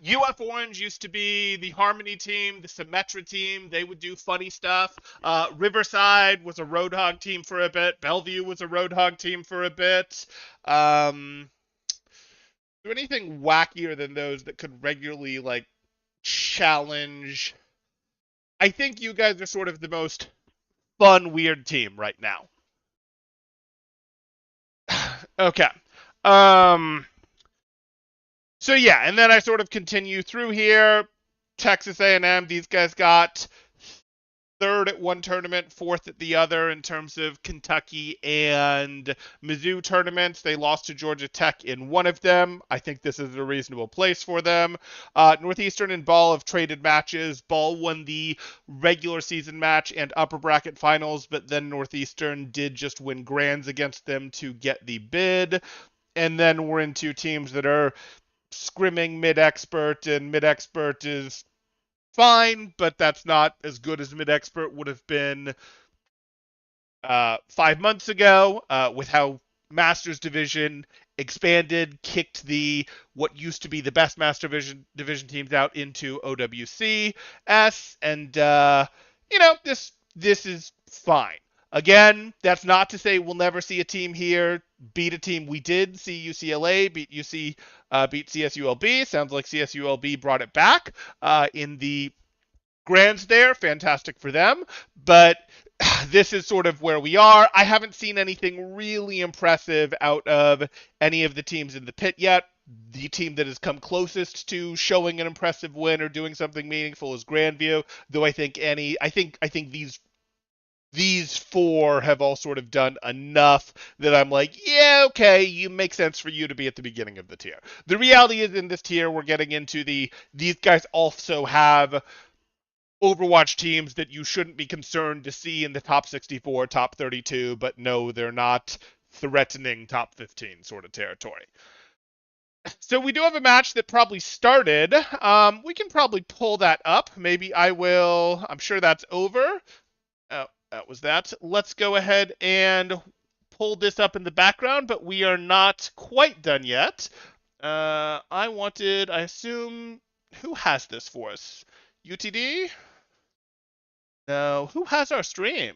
UF Orange used to be the Harmony team, the Symmetra team. They would do funny stuff. Riverside was a Roadhog team for a bit. Bellevue was a Roadhog team for a bit. Is there anything wackier than those that could regularly like challenge? I think you guys are sort of the most fun, weird team right now. Okay. Um. So yeah, and then I sort of continue through here. Texas A&M, these guys got third at one tournament, fourth at the other in terms of Kentucky and Mizzou tournaments. They lost to Georgia Tech in one of them. I think this is a reasonable place for them. Northeastern and Ball have traded matches. Ball won the regular season match and upper bracket finals, but then Northeastern did just win grands against them to get the bid. And then we're into teams that are scrimming mid-expert, and mid-expert is fine, but that's not as good as mid-expert would have been 5 months ago, with how Masters Division expanded, kicked the what used to be the best Master Division teams out into OWCS, and this is fine. Again, that's not to say we'll never see a team here beat a team. We did see UCLA beat beat CSULB. Sounds like CSULB brought it back in the grands there. Fantastic for them. But this is sort of where we are. I haven't seen anything really impressive out of any of the teams in the pit yet. The team that has come closest to showing an impressive win or doing something meaningful is Grandview, though I think these four have all sort of done enough that I'm like, yeah, okay, you make sense for you to be at the beginning of the tier. The reality is in this tier, we're getting into these guys also have Overwatch teams that you shouldn't be concerned to see in the top 64, top 32, but no, they're not threatening top 15 sort of territory. So we do have a match that probably started. We can probably pull that up. Maybe I will. I'm sure that's over. Oh, that was that. Let's go ahead and pull this up in the background, but we are not quite done yet. I assume, who has this for us? UTD? No, who has our stream?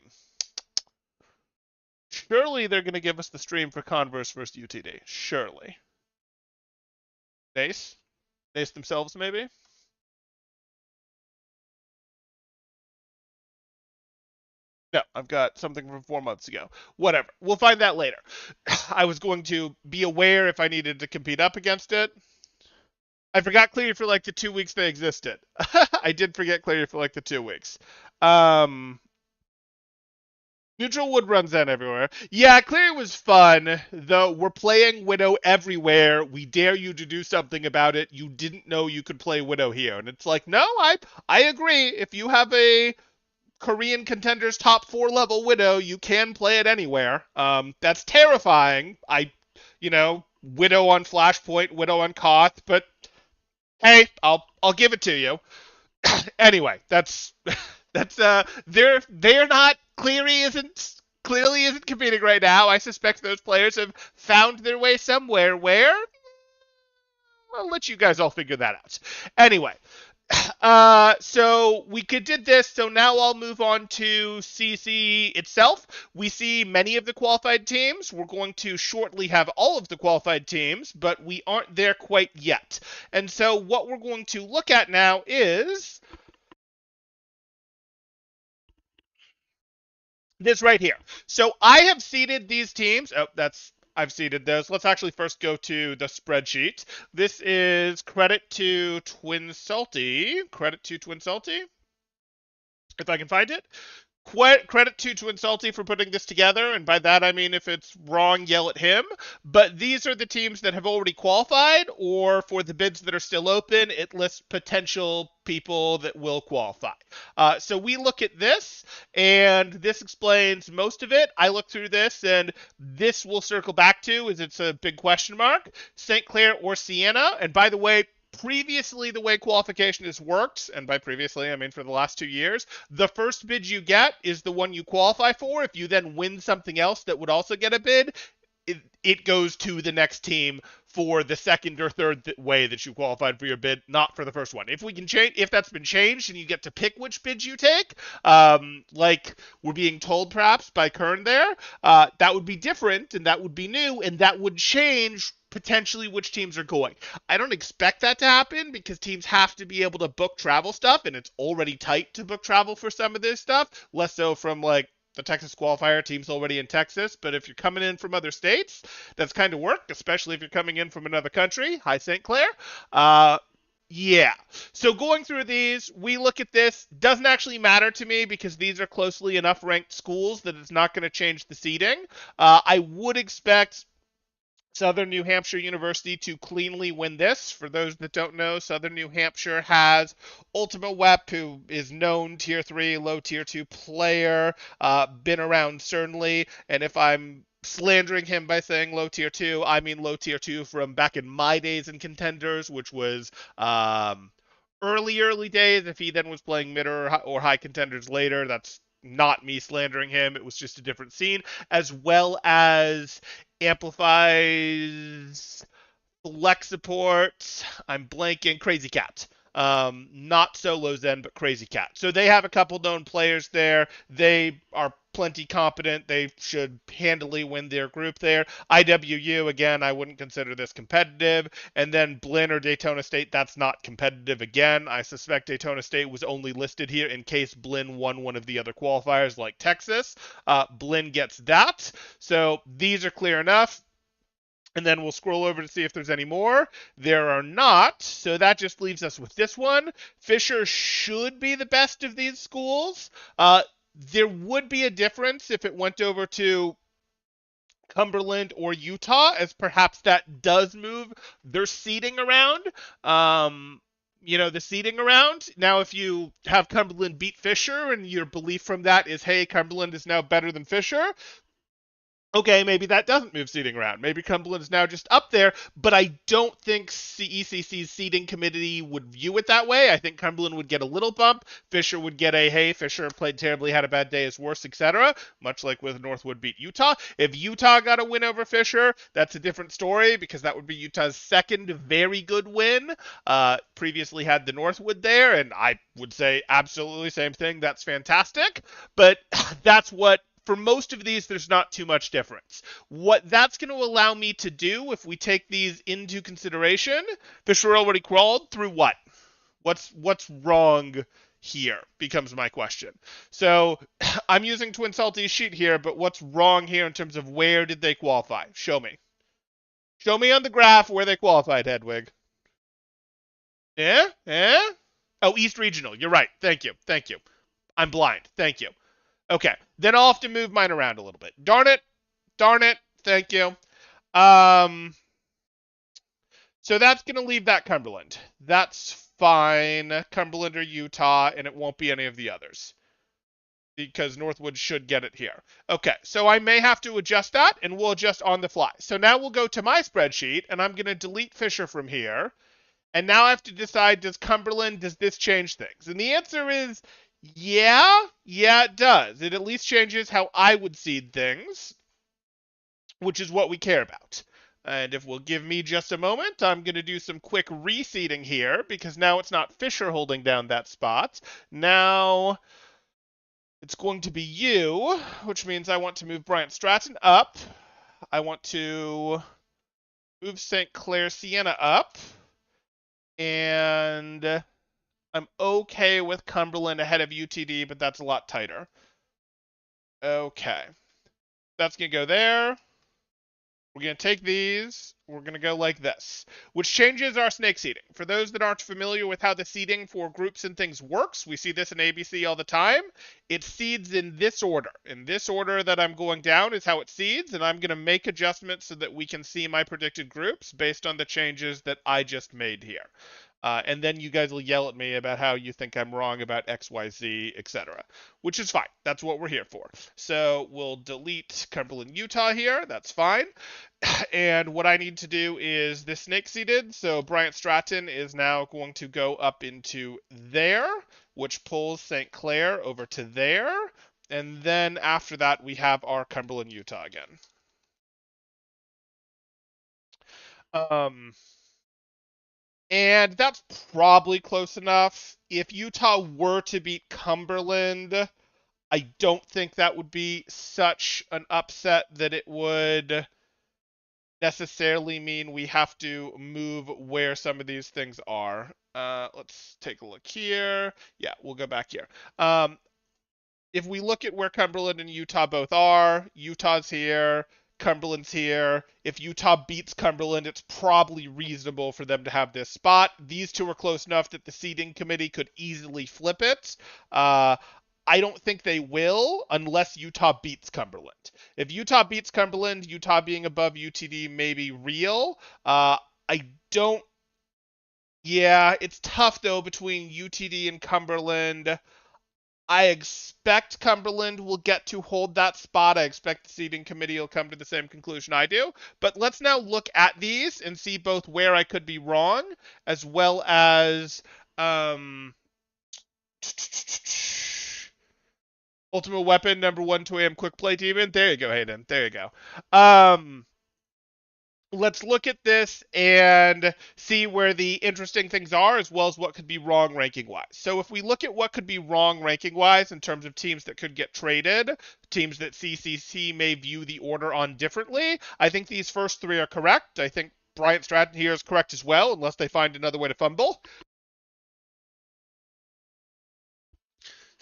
Surely they're going to give us the stream for Converse versus UTD. Surely. Nace? Nace themselves, maybe? No, I've got something from 4 months ago. Whatever. We'll find that later. I was going to be aware if I needed to compete up against it. I forgot Clear for like the 2 weeks they existed. I did forget Clear for like the 2 weeks. Yeah, Neutral wood runs in everywhere. Yeah, Cleary was fun, though we're playing Widow everywhere. We dare you to do something about it. You didn't know you could play Widow here. And it's like, no, I agree. If you have a Korean contenders top 4 level Widow, you can play it anywhere. That's terrifying. Widow on Flashpoint, Widow on Koth, but hey, I'll give it to you. Anyway, they're not clearly isn't competing right now. I suspect those players have found their way somewhere where I'll let you guys all figure that out. Anyway, so we did this. So now I'll move on to CC itself. We see many of the qualified teams. We're going to shortly have all of the qualified teams, but we aren't there quite yet. And so what we're going to look at now is this right here. So I have seeded these teams. I've seeded those. Let's actually first go to the spreadsheet. This is credit to Twin Salty. Credit to Twin Salty, if I can find it. Credit to Twin Salty for putting this together, and by that I mean if it's wrong, yell at him. But these are the teams that have already qualified, or for the bids that are still open, it lists potential people that will qualify. So we look at this, and this explains most of it. I look through this, and this will circle back to, as it's a big question mark, St. Clair or Siena. And by the way, previously the way qualification has worked, and by previously I mean for the last 2 years, the first bid you get is the one you qualify for. If you then win something else that would also get a bid, it goes to the next team for the second or third way that you qualified for your bid, not for the first one. If that's been changed and you get to pick which bid you take, like we're being told perhaps by Kern there, that would be different and that would be new and that would change potentially which teams are going. I don't expect that to happen because teams have to be able to book travel stuff, and it's already tight to book travel for some of this stuff, less so from like the Texas qualifier team's already in Texas. But if you're coming in from other states, that's kind of work, especially if you're coming in from another country. Hi, St. Clair. Yeah. So going through these, we look at this. Doesn't actually matter to me because these are closely enough ranked schools that it's not going to change the seeding. I would expect Southern New Hampshire University to cleanly win this. For those that don't know, Southern New Hampshire has Ultima Wep, who is known Tier 3, low Tier 2 player, been around certainly, and if I'm slandering him by saying low Tier 2, I mean low Tier 2 from back in my days in Contenders, which was early days. If he then was playing mid or high Contenders later, that's not me slandering him. It was just a different scene, as well as amplifies flex support. I'm blanking. Crazy Cat. Not Solo Zen, but Crazy Cat. So they have a couple known players there. They are plenty competent. They should handily win their group there. IWU, again, I wouldn't consider this competitive. And then Blinn or Daytona State, that's not competitive again. I suspect Daytona State was only listed here in case Blinn won one of the other qualifiers like Texas. Blinn gets that. So these are clear enough. And then we'll scroll over to see if there's any more. There are not, so that just leaves us with this one. Fisher should be the best of these schools. There would be a difference if it went over to Cumberland or Utah, as perhaps that does move their seeding around. The seeding around. Now, if you have Cumberland beat Fisher and your belief from that is, hey, Cumberland is now better than Fisher, okay, maybe that doesn't move seeding around. Maybe Cumberland is now just up there, but I don't think CECC's seeding committee would view it that way. I think Cumberland would get a little bump. Fisher would get a, hey, Fisher played terribly, had a bad day, is worse, etc., much like with Northwood beat Utah. If Utah got a win over Fisher, that's a different story because that would be Utah's second very good win. Previously had the Northwood there, and I would say absolutely same thing. That's fantastic, but that's what for most of these, there's not too much difference. What that's going to allow me to do, if we take these into consideration, Fisher already crawled through what? What's wrong here becomes my question. So I'm using Twin Salty's sheet here, but what's wrong here in terms of where did they qualify? Show me. Show me on the graph where they qualified, Hedwig. Yeah? Oh, East Regional. You're right. Thank you. I'm blind. Thank you. Okay, then I'll have to move mine around a little bit. Darn it. Darn it. Thank you. Um, so that's going to leave that Cumberland. That's fine. Cumberland or Utah, and it won't be any of the others because Northwood should get it here. Okay, so I may have to adjust that, and we'll adjust on the fly. So now we'll go to my spreadsheet, and I'm going to delete Fisher from here. And now I have to decide, does this change things? And the answer is, yeah, it does. It at least changes how I would seed things, which is what we care about. And if we'll give me just a moment, I'm going to do some quick reseeding here, because now it's not Fisher holding down that spot. Now it's going to be you, which means I want to move Bryant Stratton up. I want to move St. Clair Sienna up. And I'm okay with Cumberland ahead of UTD, but that's a lot tighter. Okay. That's going to go there. We're going to take these. We're going to go like this, which changes our snake seeding. For those that aren't familiar with how the seeding for groups and things works, we see this in ABC all the time. It seeds in this order. In this order that I'm going down is how it seeds, and I'm going to make adjustments so that we can see my predicted groups based on the changes that I just made here. And then you guys will yell at me about how you think I'm wrong about X, Y, Z, etc., which is fine. That's what we're here for. So we'll delete Cumberland, Utah here. That's fine. And what I need to do is this snake seeded. So Bryant Stratton is now going to go up into there, which pulls St. Clair over to there. And then after that, we have our Cumberland, Utah again. And that's probably close enough. If Utah were to beat Cumberland, I don't think that would be such an upset that it would necessarily mean we have to move where some of these things are. Let's take a look here. Yeah, we'll go back here. If we look at where Cumberland and Utah both are, Utah's here, Cumberland's here. If Utah beats Cumberland, it's probably reasonable for them to have this spot. These two are close enough that the seeding committee could easily flip it. I don't think they will unless Utah beats Cumberland. If Utah beats Cumberland, Utah being above UTD may be real. I don't. Yeah, it's tough though between UTD and Cumberland. I expect Cumberland will get to hold that spot. I expect the seeding committee will come to the same conclusion I do. But let's now look at these and see both where I could be wrong, as well as Ultimate Weapon, number 1 2AM Quick Play Demon. There you go, Hayden. There you go. Let's look at this and see where the interesting things are, as well as what could be wrong ranking-wise. So if we look at what could be wrong ranking-wise in terms of teams that could get traded, teams that CCC may view the order on differently, I think these first three are correct. I think Bryant Stratton here is correct as well, unless they find another way to fumble.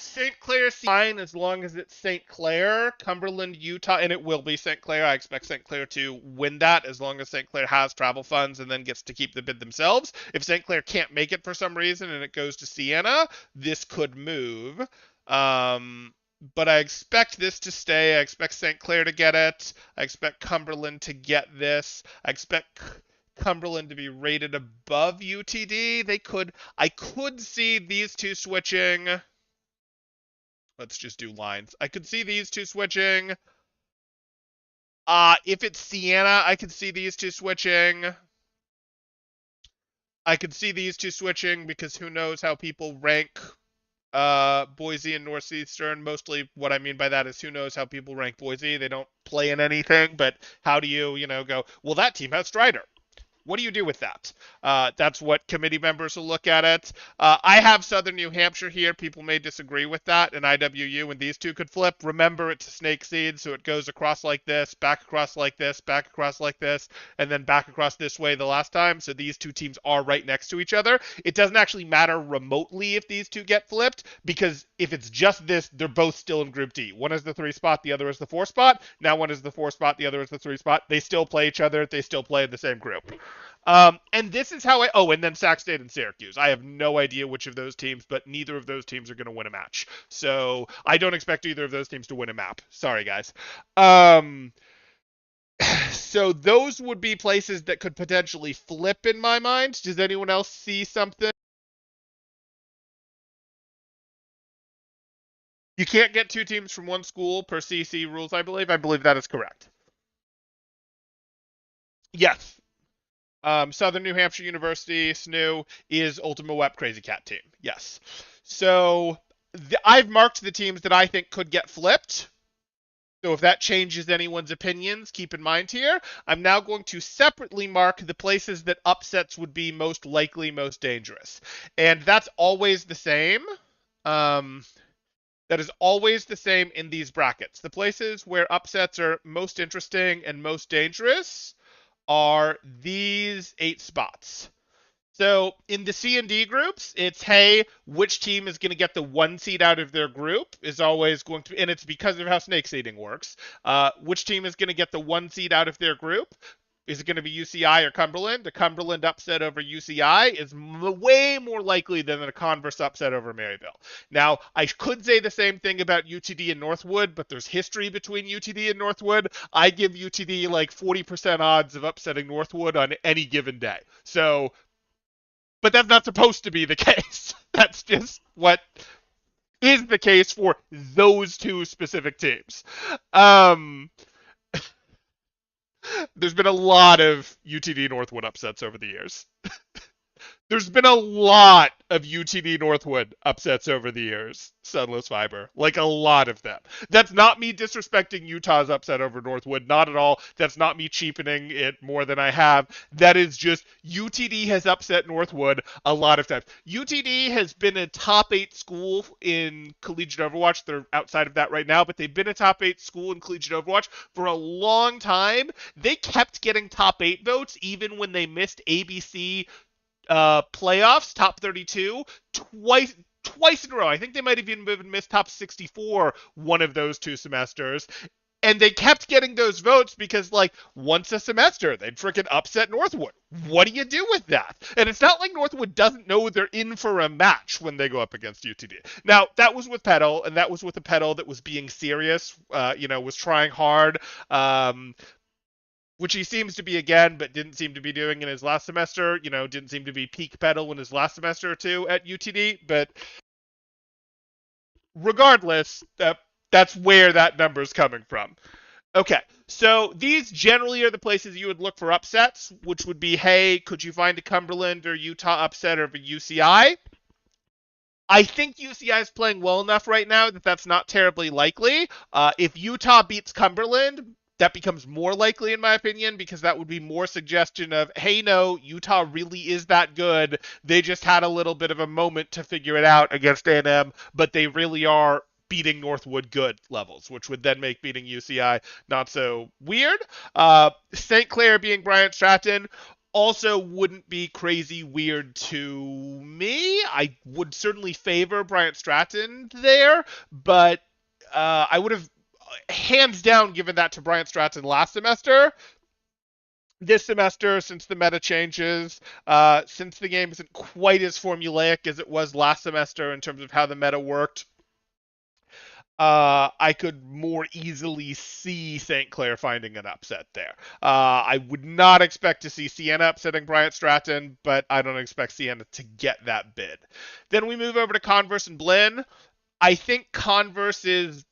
St. Clair's fine as long as it's St. Clair, Cumberland, Utah, and it will be St. Clair. I expect St. Clair to win that as long as St. Clair has travel funds and then gets to keep the bid themselves. If St. Clair can't make it for some reason and it goes to Sienna, this could move. But I expect this to stay. I expect St. Clair to get it. I expect Cumberland to get this. I expect Cumberland to be rated above UTD. I could see these two switching. Let's just do lines. I could see these two switching. If it's Sienna, I could see these two switching. I could see these two switching because who knows how people rank Boise and Northeastern. Mostly what I mean by that is who knows how people rank Boise. They don't play in anything, but how do you go, well, that team has Strider. What do you do with that? That's what committee members will look at it. I have Southern New Hampshire here. People may disagree with that, and IWU, and these two could flip. Remember, it's a snake seed, so it goes across like this, back across like this, back across like this, and then back across this way the last time. So these two teams are right next to each other. It doesn't actually matter remotely if these two get flipped, because if it's just this, they're both still in Group D. One is the 3 spot, the other is the 4 spot. Now one is the 4 spot, the other is the 3 spot. They still play each other. They still play in the same group. And this is how oh, and then Sac State and Syracuse. I have no idea which of those teams, but neither of those teams are going to win a match. So I don't expect either of those teams to win a map. Sorry, guys. Um, so those would be places that could potentially flip in my mind. Does anyone else see something? You can't get two teams from one school per CC rules, I believe. I believe that is correct. Yes. Southern New Hampshire University, SNU, is Ultima Wep Crazy Cat team. Yes. So I've marked the teams that I think could get flipped. So if that changes anyone's opinions, keep in mind here. I'm now going to separately mark the places that upsets would be most likely, most dangerous. And that's always the same. Um, that is always the same in these brackets. The places where upsets are most interesting and most dangerous are these 8 spots. So in the C and D groups, it's hey, which team is going to get the 1 seed out of their group is always going to, and it's because of how snake seeding works. Which team is going to get the 1 seed out of their group? Is it going to be UCI or Cumberland? A Cumberland upset over UCI is way more likely than a Converse upset over Maryville. Now, I could say the same thing about UTD and Northwood, but there's history between UTD and Northwood. I give UTD like 40% odds of upsetting Northwood on any given day. So, but that's not supposed to be the case. That's just what is the case for those two specific teams. There's been a lot of UTD Northwood upsets over the years. There's been a lot of UTD Northwood upsets over the years, Sunless Fiber. Like a lot of them. That's not me disrespecting Utah's upset over Northwood. Not at all. That's not me cheapening it more than I have. That is just UTD has upset Northwood a lot of times. UTD has been a top 8 school in Collegiate Overwatch. They're outside of that right now, but they've been a top 8 school in Collegiate Overwatch for a long time. They kept getting top 8 votes even when they missed ABC playoffs, top 32, twice in a row. I think they might have even missed top 64 one of those 2 semesters. And they kept getting those votes because, like, once a semester, they'd freaking upset Northwood. What do you do with that? And it's not like Northwood doesn't know they're in for a match when they go up against UTD. Now, that was with Petal, and that was with a Petal that was being serious, was trying hard. Which he seems to be again, but didn't seem to be doing in his last semester. Didn't seem to be peak pedal in his last semester or 2 at UTD. But regardless, that's where that number's coming from. Okay, so these generally are the places you would look for upsets, which would be, hey, could you find a Cumberland or Utah upset over UCI? I think UCI is playing well enough right now that that's not terribly likely. If Utah beats Cumberland, that becomes more likely in my opinion because that would be more suggestion of, hey, no, Utah really is that good. They just had a little bit of a moment to figure it out against A&M, but they really are beating Northwood good levels, which would then make beating UCI not so weird. St. Clair being Bryant Stratton also wouldn't be crazy weird to me. I would certainly favor Bryant Stratton there, but I would have hands down given that to Bryant Stratton last semester. This semester, since the meta changes, since the game isn't quite as formulaic as it was last semester in terms of how the meta worked, I could more easily see St. Clair finding an upset there. I would not expect to see Sienna upsetting Bryant Stratton, but I don't expect Sienna to get that bid. Then we move over to Converse and Blinn. I think Converse is,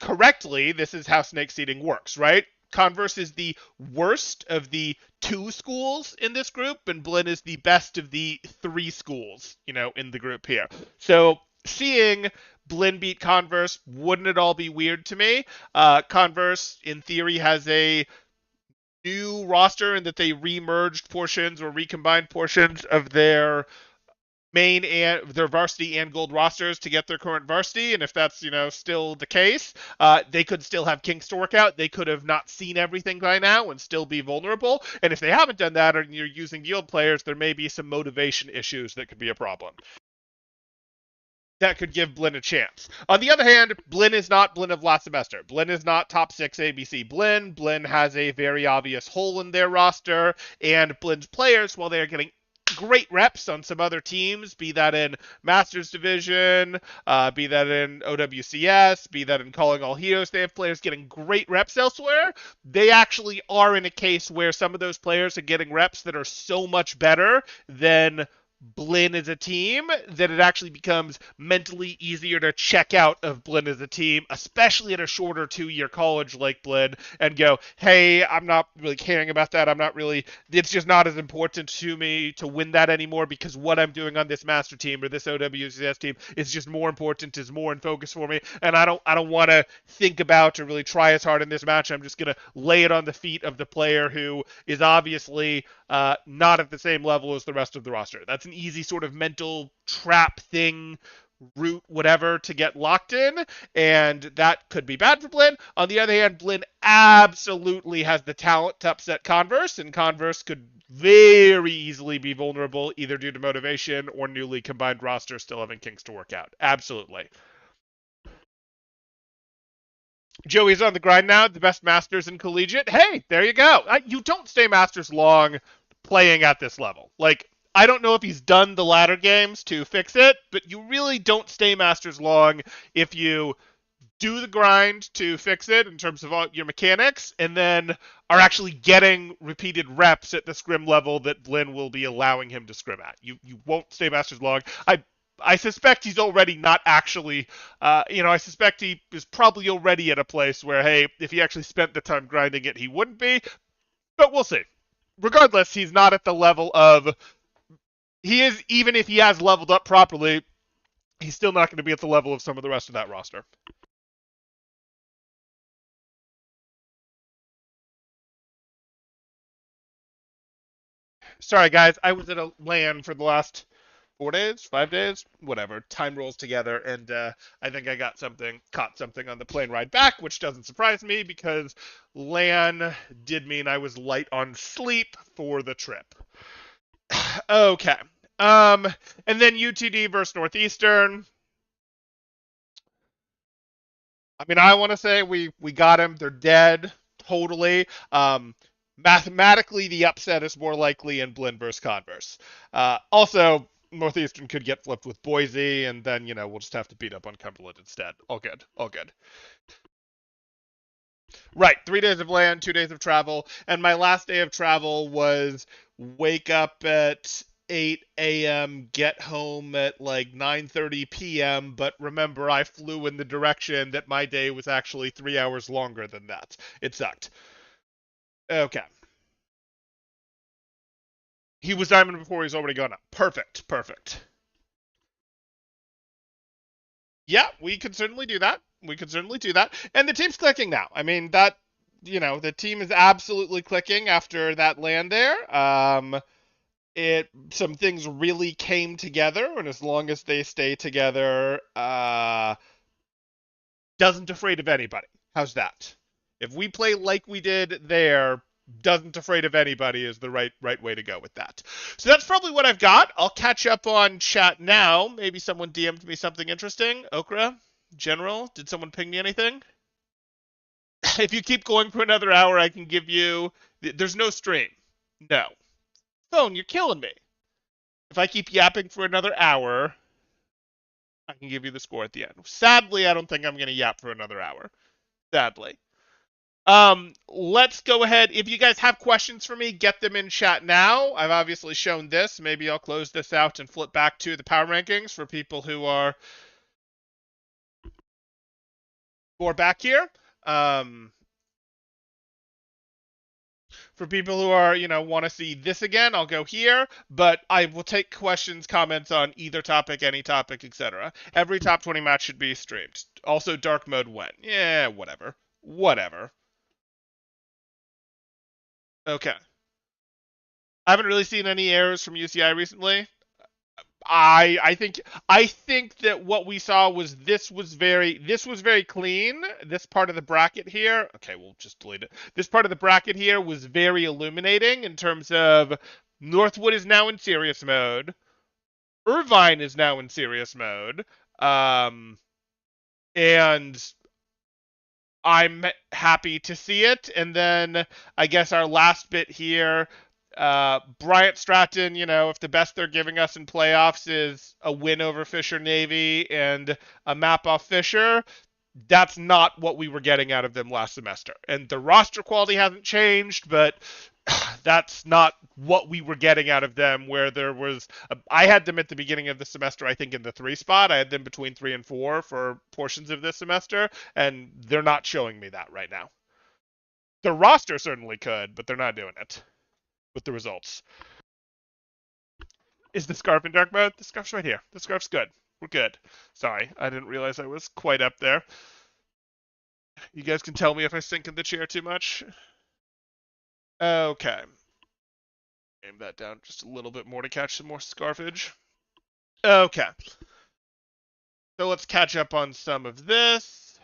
correctly, this is how snake seeding works, right? Converse is the worst of the 2 schools in this group, and Blinn is the best of the 3 schools, in the group here. So seeing Blinn beat Converse wouldn't at all be weird to me. Converse, in theory, has a new roster in that they re-merged portions or recombined portions of their main and their varsity and gold rosters to get their current varsity, and if that's still the case, they could still have kinks to work out. They could have not seen everything by now and still be vulnerable, and if they haven't done that and you're using yield players, there may be some motivation issues that could be a problem. that could give Blinn a chance. On the other hand, Blinn is not Blinn of last semester. Blinn is not top 6 ABC Blinn. Blinn has a very obvious hole in their roster, and Blinn's players, while they are getting great reps on some other teams, be that in Masters Division, be that in OWCS, be that in Calling All Heroes, they have players getting great reps elsewhere. They actually are in a case where some of those players are getting reps that are so much better than Blinn as a team that it actually becomes mentally easier to check out of Blinn as a team, especially at a shorter 2-year college like Blinn, and go, hey, I'm not really caring about that. It's just not as important to me to win that anymore because what I'm doing on this master team or this OWCS team is just more important, is more in focus for me, and I don't want to think about or really try as hard in this match. I'm just going to lay it on the feet of the player who is obviously not at the same level as the rest of the roster. That's an easy sort of mental trap thing, route, whatever, to get locked in, and that could be bad for Blinn. On the other hand, Blinn absolutely has the talent to upset Converse, and Converse could very easily be vulnerable either due to motivation or newly combined roster still having kinks to work out. Absolutely. Joey's on the grind now, the best Masters in Collegiate. Hey, there you go. You don't stay Masters long playing at this level. Like, I don't know if he's done the ladder games to fix it, but you really don't stay Masters long if you do the grind to fix it in terms of all your mechanics, and then are actually getting repeated reps at the scrim level that Blinn will be allowing him to scrim at. You won't stay Masters long. I suspect he's already not actually, I suspect he is probably already at a place where, hey, if he actually spent the time grinding it, he wouldn't be, but we'll see. Regardless, he's not at the level of, he is, even if he has leveled up properly, he's still not going to be at the level of some of the rest of that roster. Sorry, guys, I was at a LAN for the last 4 days, 5 days, whatever. Time rolls together, and I think I caught something on the plane ride back, which doesn't surprise me because LAN did mean I was light on sleep for the trip. Okay. And then UTD versus Northeastern. I mean, I want to say we got him. They're dead, totally. Mathematically, the upset is more likely in Blinn versus Converse. Also, Northeastern could get flipped with Boise, and then, we'll just have to beat up on Cumberland instead. All good. All good. Right. 3 days of land, 2 days of travel. And my last day of travel was wake up at 8 a.m., get home at like 9:30 p.m. But remember, I flew in the direction that my day was actually 3 hours longer than that. It sucked. Okay. He was diamond before he's already gone up. Perfect. Perfect. Yeah, we could certainly do that. We could certainly do that. And the team's clicking now. I mean, the team is absolutely clicking after that land there. Some things really came together, and as long as they stay together, doesn't afraid of anybody. How's that? If we play like we did there, doesn't afraid of anybody is the right way to go with that. So that's probably what I've got. I'll catch up on chat now. Maybe someone DM'd me something interesting. Okra, General, did someone ping me anything? If you keep going for another hour, I can give you. There's no stream. No. Phone, you're killing me. If I keep yapping for another hour, I can give you the score at the end. Sadly, I don't think I'm going to yap for another hour. Sadly. Let's go ahead. If you guys have questions for me, get them in chat now. I've obviously shown this. Maybe I'll close this out and flip back to the power rankings for people who are back here. For people who are, want to see this again, I'll go here, but I will take questions, comments on either topic, any topic, etc. Every top 20 match should be streamed. Also, dark mode when? Yeah, whatever. Whatever. Okay. I haven't really seen any errors from UCI recently. I think that what we saw was this was very clean. This part of the bracket here, okay, we'll just delete it. This part of the bracket here was very illuminating in terms of Northwood is now in serious mode. Irvine is now in serious mode. And I'm happy to see it. And then I guess our last bit here, Bryant Stratton, if the best they're giving us in playoffs is a win over Fisher Navy and a map off Fisher, that's not what we were getting out of them last semester. And the roster quality hasn't changed, but that's not what we were getting out of them. Where I had them at the beginning of the semester, I think in the 3 spot. I had them between 3 and 4 for portions of this semester, and they're not showing me that right now. The roster certainly could, but they're not doing it with the results. Is the scarf in dark mode? The scarf's right here. The scarf's good. We're good. Sorry, I didn't realize I was quite up there. You guys can tell me if I sink in the chair too much. Okay. Aim that down just a little bit more to catch some more scarfage. Okay. So let's catch up on some of this.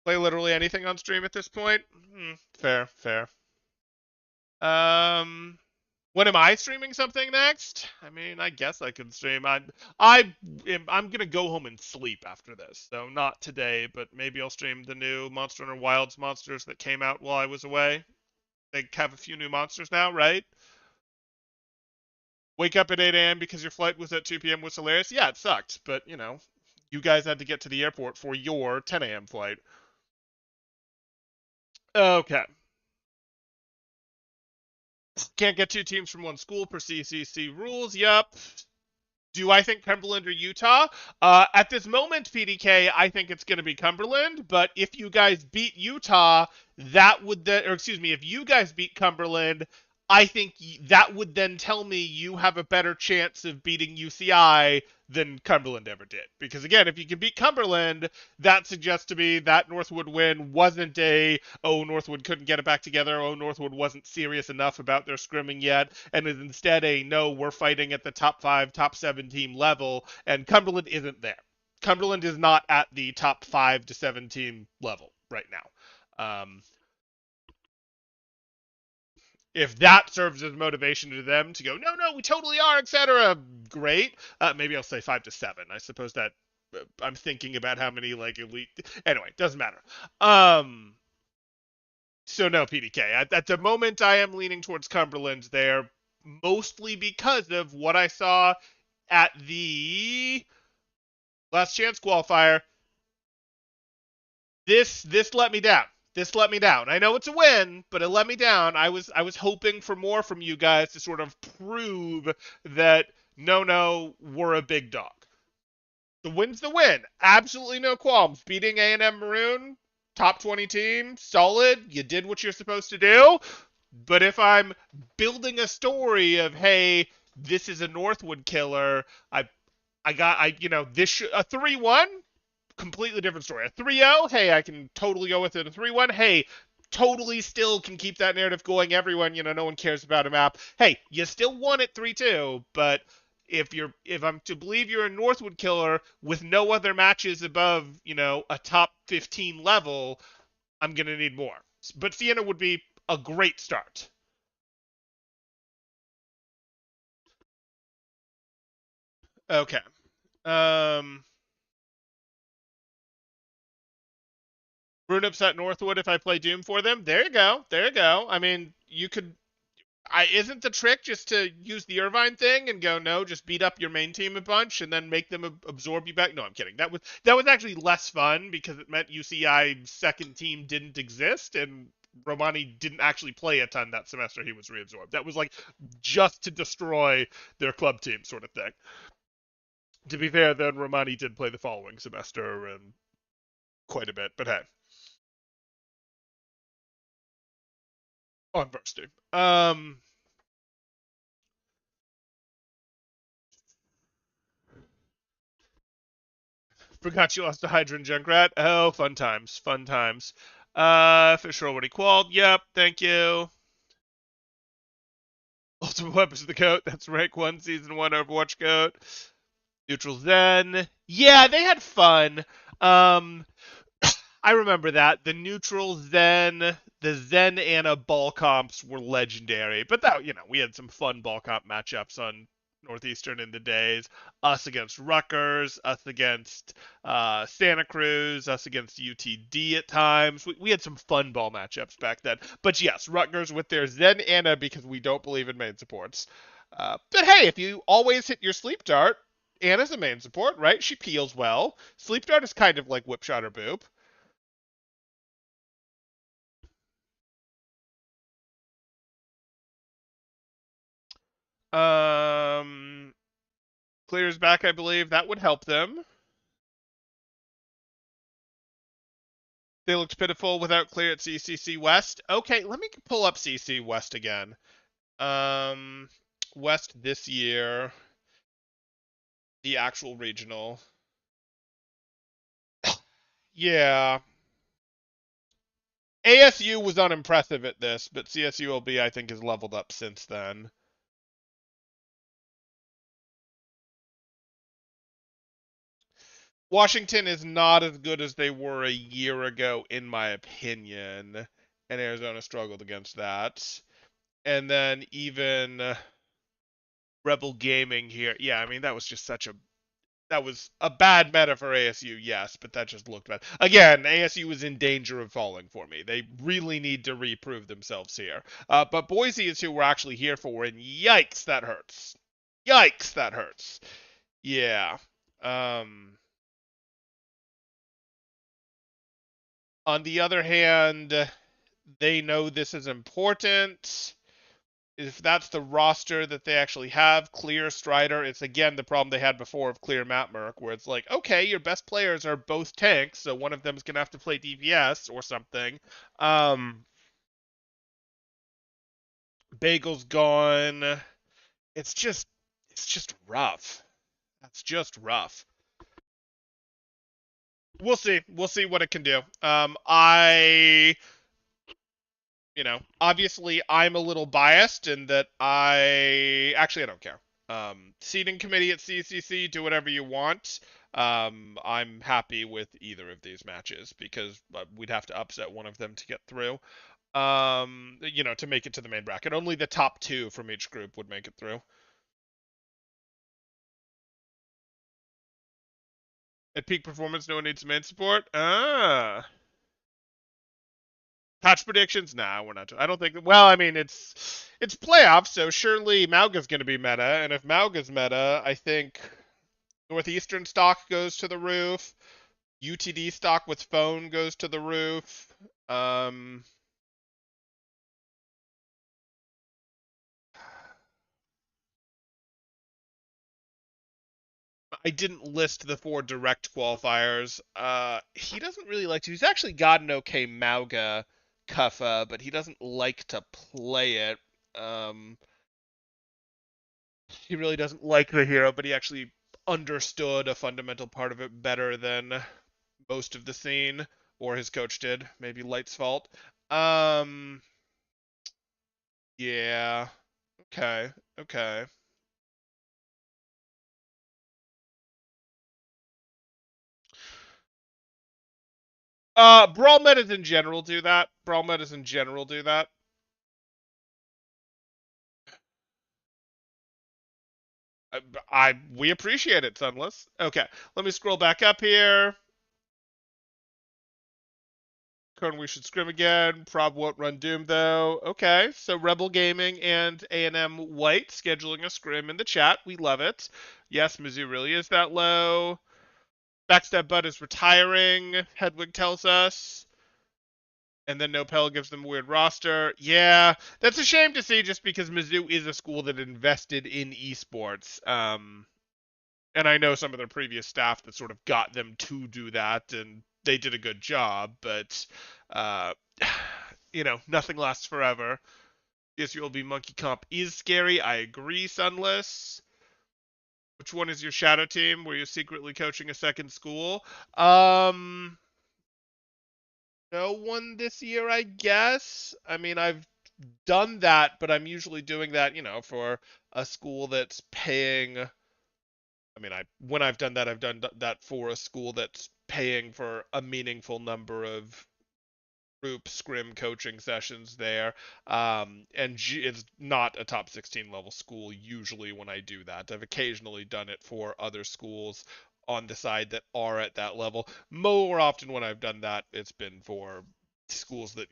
Play literally anything on stream at this point? Fair. When am I streaming something next? I mean, I guess I could stream. I'm gonna go home and sleep after this, so not today, but maybe I'll stream the new Monster Hunter Wilds monsters that came out while I was away. They have a few new monsters now, right? Wake up at 8 a.m. because your flight was at 2 p.m. was hilarious. Yeah, it sucked, but you guys had to get to the airport for your 10 a.m. flight. Okay. Can't get 2 teams from 1 school per CCC rules. Yup. Do I think Cumberland or Utah? At this moment, PDK, I think it's going to be Cumberland. But if you guys beat Utah, if you guys beat Cumberland, I think that would then tell me you have a better chance of beating UCI than Cumberland ever did. Because again, if you can beat Cumberland, that suggests to me that Northwood win wasn't Northwood couldn't get it back together, Northwood wasn't serious enough about their scrimming yet, and is instead no, we're fighting at the top 5, top 7 team level, and Cumberland isn't there. Cumberland is not at the top 5 to 7 team level right now. If that serves as motivation to them to go, no, we totally are, etc., great. Maybe I'll say 5 to 7. I suppose that I'm thinking about how many elite. Anyway, doesn't matter. So no, PDK. At the moment, I am leaning towards Cumberland there, mostly because of what I saw at the last chance qualifier. This let me down. I know it's a win, but it let me down. I was hoping for more from you guys to sort of prove that no, we're a big dog. The win's the win. Absolutely no qualms. Beating A&M Maroon, top 20 team, solid. You did what you're supposed to do. But if I'm building a story of, hey, this is a Northwood killer, a 3-1, completely different story. A 3-0, hey, I can totally go with it. A 3-1, hey, totally still can keep that narrative going. Everyone, no one cares about a map. Hey, you still won at 3-2, but if I'm to believe you're a Northwood killer with no other matches above, a top 15 level, I'm going to need more. But Sienna would be a great start. Okay. Rune upset Northwood if I play Doom for them. There you go. I mean, you could. Isn't the trick just to use the Irvine thing and go, no, just beat up your main team a bunch and then make them absorb you back? No, I'm kidding. That was actually less fun because it meant UCI's second team didn't exist and Romani didn't actually play a ton that semester he was reabsorbed. That was just to destroy their club team sort of thing. To be fair, then Romani did play the following semester and quite a bit, but hey. On varsity. Forgot you lost to Hydra and Junkrat. Oh, fun times. Fisher already qualled. Yep, thank you. Ultimate Weapons of the Coat. That's rank 1, Season 1 Overwatch Coat. Neutral Zen. Yeah, they had fun. I remember that. The Neutral Zen, the Zen Anna ball comps were legendary. But that, we had some fun ball comp matchups on Northeastern in the days. Us against Rutgers, us against Santa Cruz, us against UTD at times. We had some fun ball matchups back then. But yes, Rutgers with their Zen Anna because we don't believe in main supports. But hey, if you always hit your sleep dart, Anna's a main support, right? She peels well. Sleep dart is kind of like whip shot or boop. Um, Clear's back, I believe. That would help them. They looked pitiful without Clear at CCC West. Okay, let me pull up CC West again. Um, West this year, the actual regional. Yeah, ASU was unimpressive at this, but CSULB I think has leveled up since then. Washington is not as good as they were a year ago, in my opinion, and Arizona struggled against that. And then even Rebel Gaming here. Yeah, I mean that was a bad meta for ASU, yes, but that just looked bad. Again, ASU is in danger of falling for me. They really need to reprove themselves here. But Boise is who we're actually here for, and yikes, that hurts. Yikes, that hurts. Yeah. Um, on the other hand, they know this is important. If that's the roster that they actually have, Clear, Strider, it's again the problem they had before of Clear Map Merc, where it's like, okay, your best players are both tanks, so one of them's gonna have to play DPS or something. Um, Bagel's gone. It's just, it's just rough. That's just rough. We'll see. We'll see what it can do. Obviously I'm a little biased in that I don't care. Seating committee at CCC, do whatever you want. I'm happy with either of these matches because we'd have to upset one of them to get through. To make it to the main bracket. Only the top two from each group would make it through. At peak performance, no one needs main support. Patch predictions? Nah, we're not. I don't think. Well, I mean, it's playoffs, so surely Mauga's going to be meta, and if Mauga's meta, I think Northeastern stock goes to the roof. UTD stock with phone goes to the roof. Um, I didn't list the four direct qualifiers. He doesn't really like to. He's actually got an okay Mauga Kuffa, but he doesn't like to play it. Um, he really doesn't like the hero, but he actually understood a fundamental part of it better than most of the scene, or his coach did. Maybe Light's fault. Um, yeah. Okay. Okay. Brawl metas in general do that. Brawl metas in general do that. We appreciate it, Sunless. Okay, let me scroll back up here. Cone, we should scrim again. Prob won't run Doom though. Okay, so Rebel Gaming and A&M White scheduling a scrim in the chat. We love it. Yes, Mizzou really is that low. Backstab Bud is retiring. Hedwig tells us. And then Nopel gives them a weird roster. Yeah, that's a shame to see just because Mizzou is a school that invested in esports. And I know some of their previous staff that sort of got them to do that, and they did a good job, but, uh, nothing lasts forever. Yes, you'll be Monkey Comp is scary. I agree, Sunless. Which one is your shadow team? Were you secretly coaching a second school? Um, no one this year, I guess. I mean, I've done that, but I'm usually doing that, for a school that's paying. I mean, when I've done that, I've done that for a school that's paying for a meaningful number of group scrim coaching sessions there. And it's not a top 16 level school usually when I do that. I've occasionally done it for other schools on the side that are at that level. More often when I've done that, it's been for schools that,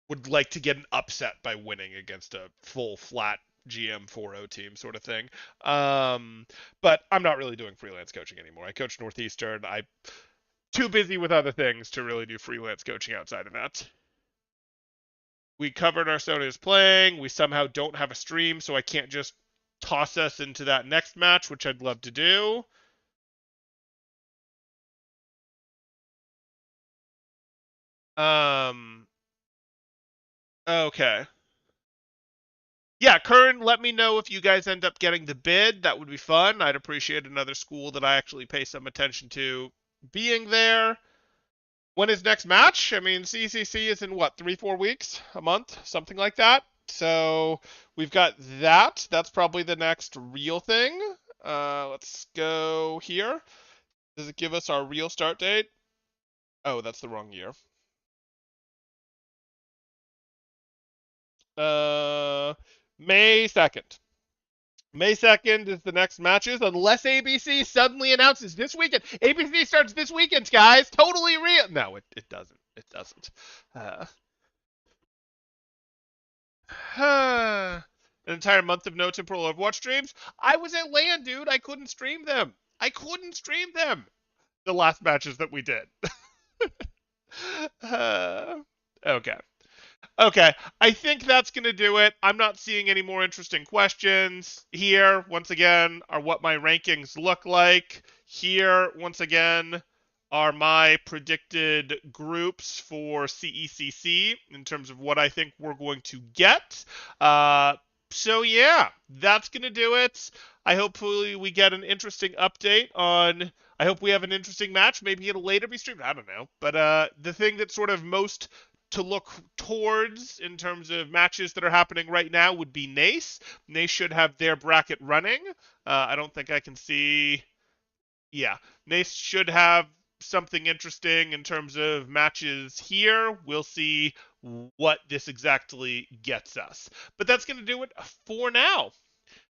would like to get an upset by winning against a full flat GM 4-0 team sort of thing. But I'm not really doing freelance coaching anymore. I coach Northeastern. I'm too busy with other things to really do freelance coaching outside of that. We covered our Sona's playing. We somehow don't have a stream, so I can't just toss us into that next match, which I'd love to do. Um, okay. Yeah, Kern, let me know if you guys end up getting the bid. That would be fun. I'd appreciate another school that I actually pay some attention to being there. When is next match? I mean, CCC is in what, 3-4 weeks, a month, something like that. So we've got that. That's probably the next real thing. Let's go here. Does it give us our real start date? Oh, that's the wrong year. May 2nd. May 2nd is the next matches, unless ABC suddenly announces this weekend. ABC starts this weekend, guys. Totally real. No, it doesn't. It doesn't. An entire month of no temporal Overwatch streams. I was at LAN, dude. I couldn't stream them. I couldn't stream them. The last matches that we did. Okay. Okay, I think that's going to do it. I'm not seeing any more interesting questions. Here, once again, are what my rankings look like. Here, once again, are my predicted groups for CECC in terms of what I think we're going to get. So yeah, that's going to do it. Hopefully we get an interesting update on. I hope we have an interesting match. Maybe it'll later be streamed. I don't know. But the thing that's sort of most to look towards in terms of matches that are happening right now would be NACE. NACE should have their bracket running. I don't think I can see. Yeah, NACE should have something interesting in terms of matches here. We'll see what this exactly gets us. But that's going to do it for now.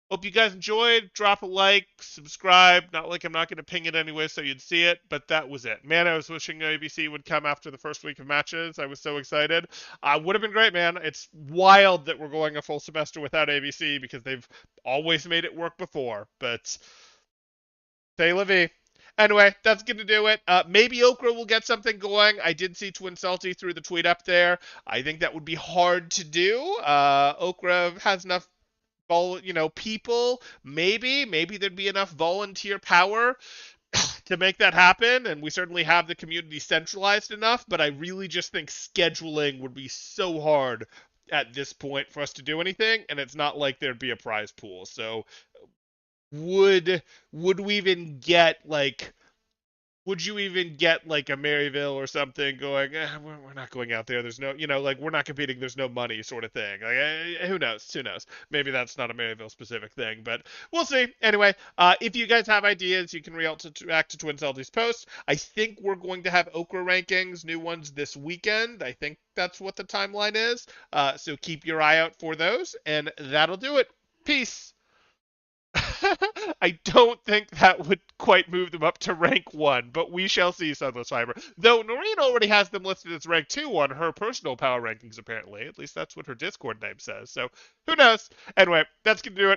Hope you guys enjoyed. Drop a like, subscribe. Not like I'm not going to ping it anyway so you'd see it, but that was it. Man, I was wishing ABC would come after the first week of matches. I was so excited. Would have been great, man. It's wild that we're going a full semester without ABC because they've always made it work before, but say la vie. Anyway, that's going to do it. Maybe Okra will get something going. I did see Twin Salty through the tweet up there. I think that would be hard to do. Okra has enough people, maybe there'd be enough volunteer power to make that happen, and we certainly have the community centralized enough, but I really just think scheduling would be so hard at this point for us to do anything, and it's not like there'd be a prize pool. So would we even get would you even get like a Maryville or something going, we're not going out there. There's no, we're not competing. There's no money sort of thing. Who knows? Who knows? Maybe that's not a Maryville specific thing, but we'll see. Anyway, if you guys have ideas, you can react to Twin Salty's post. I think we're going to have Okra rankings, new ones this weekend. I think that's what the timeline is. So keep your eye out for those, and that'll do it. Peace. I don't think that would quite move them up to rank 1, but we shall see, Sunless Fiber. Though Noreen already has them listed as rank 2 on her personal power rankings, apparently. At least that's what her Discord name says. So, who knows? Anyway, that's going to do it.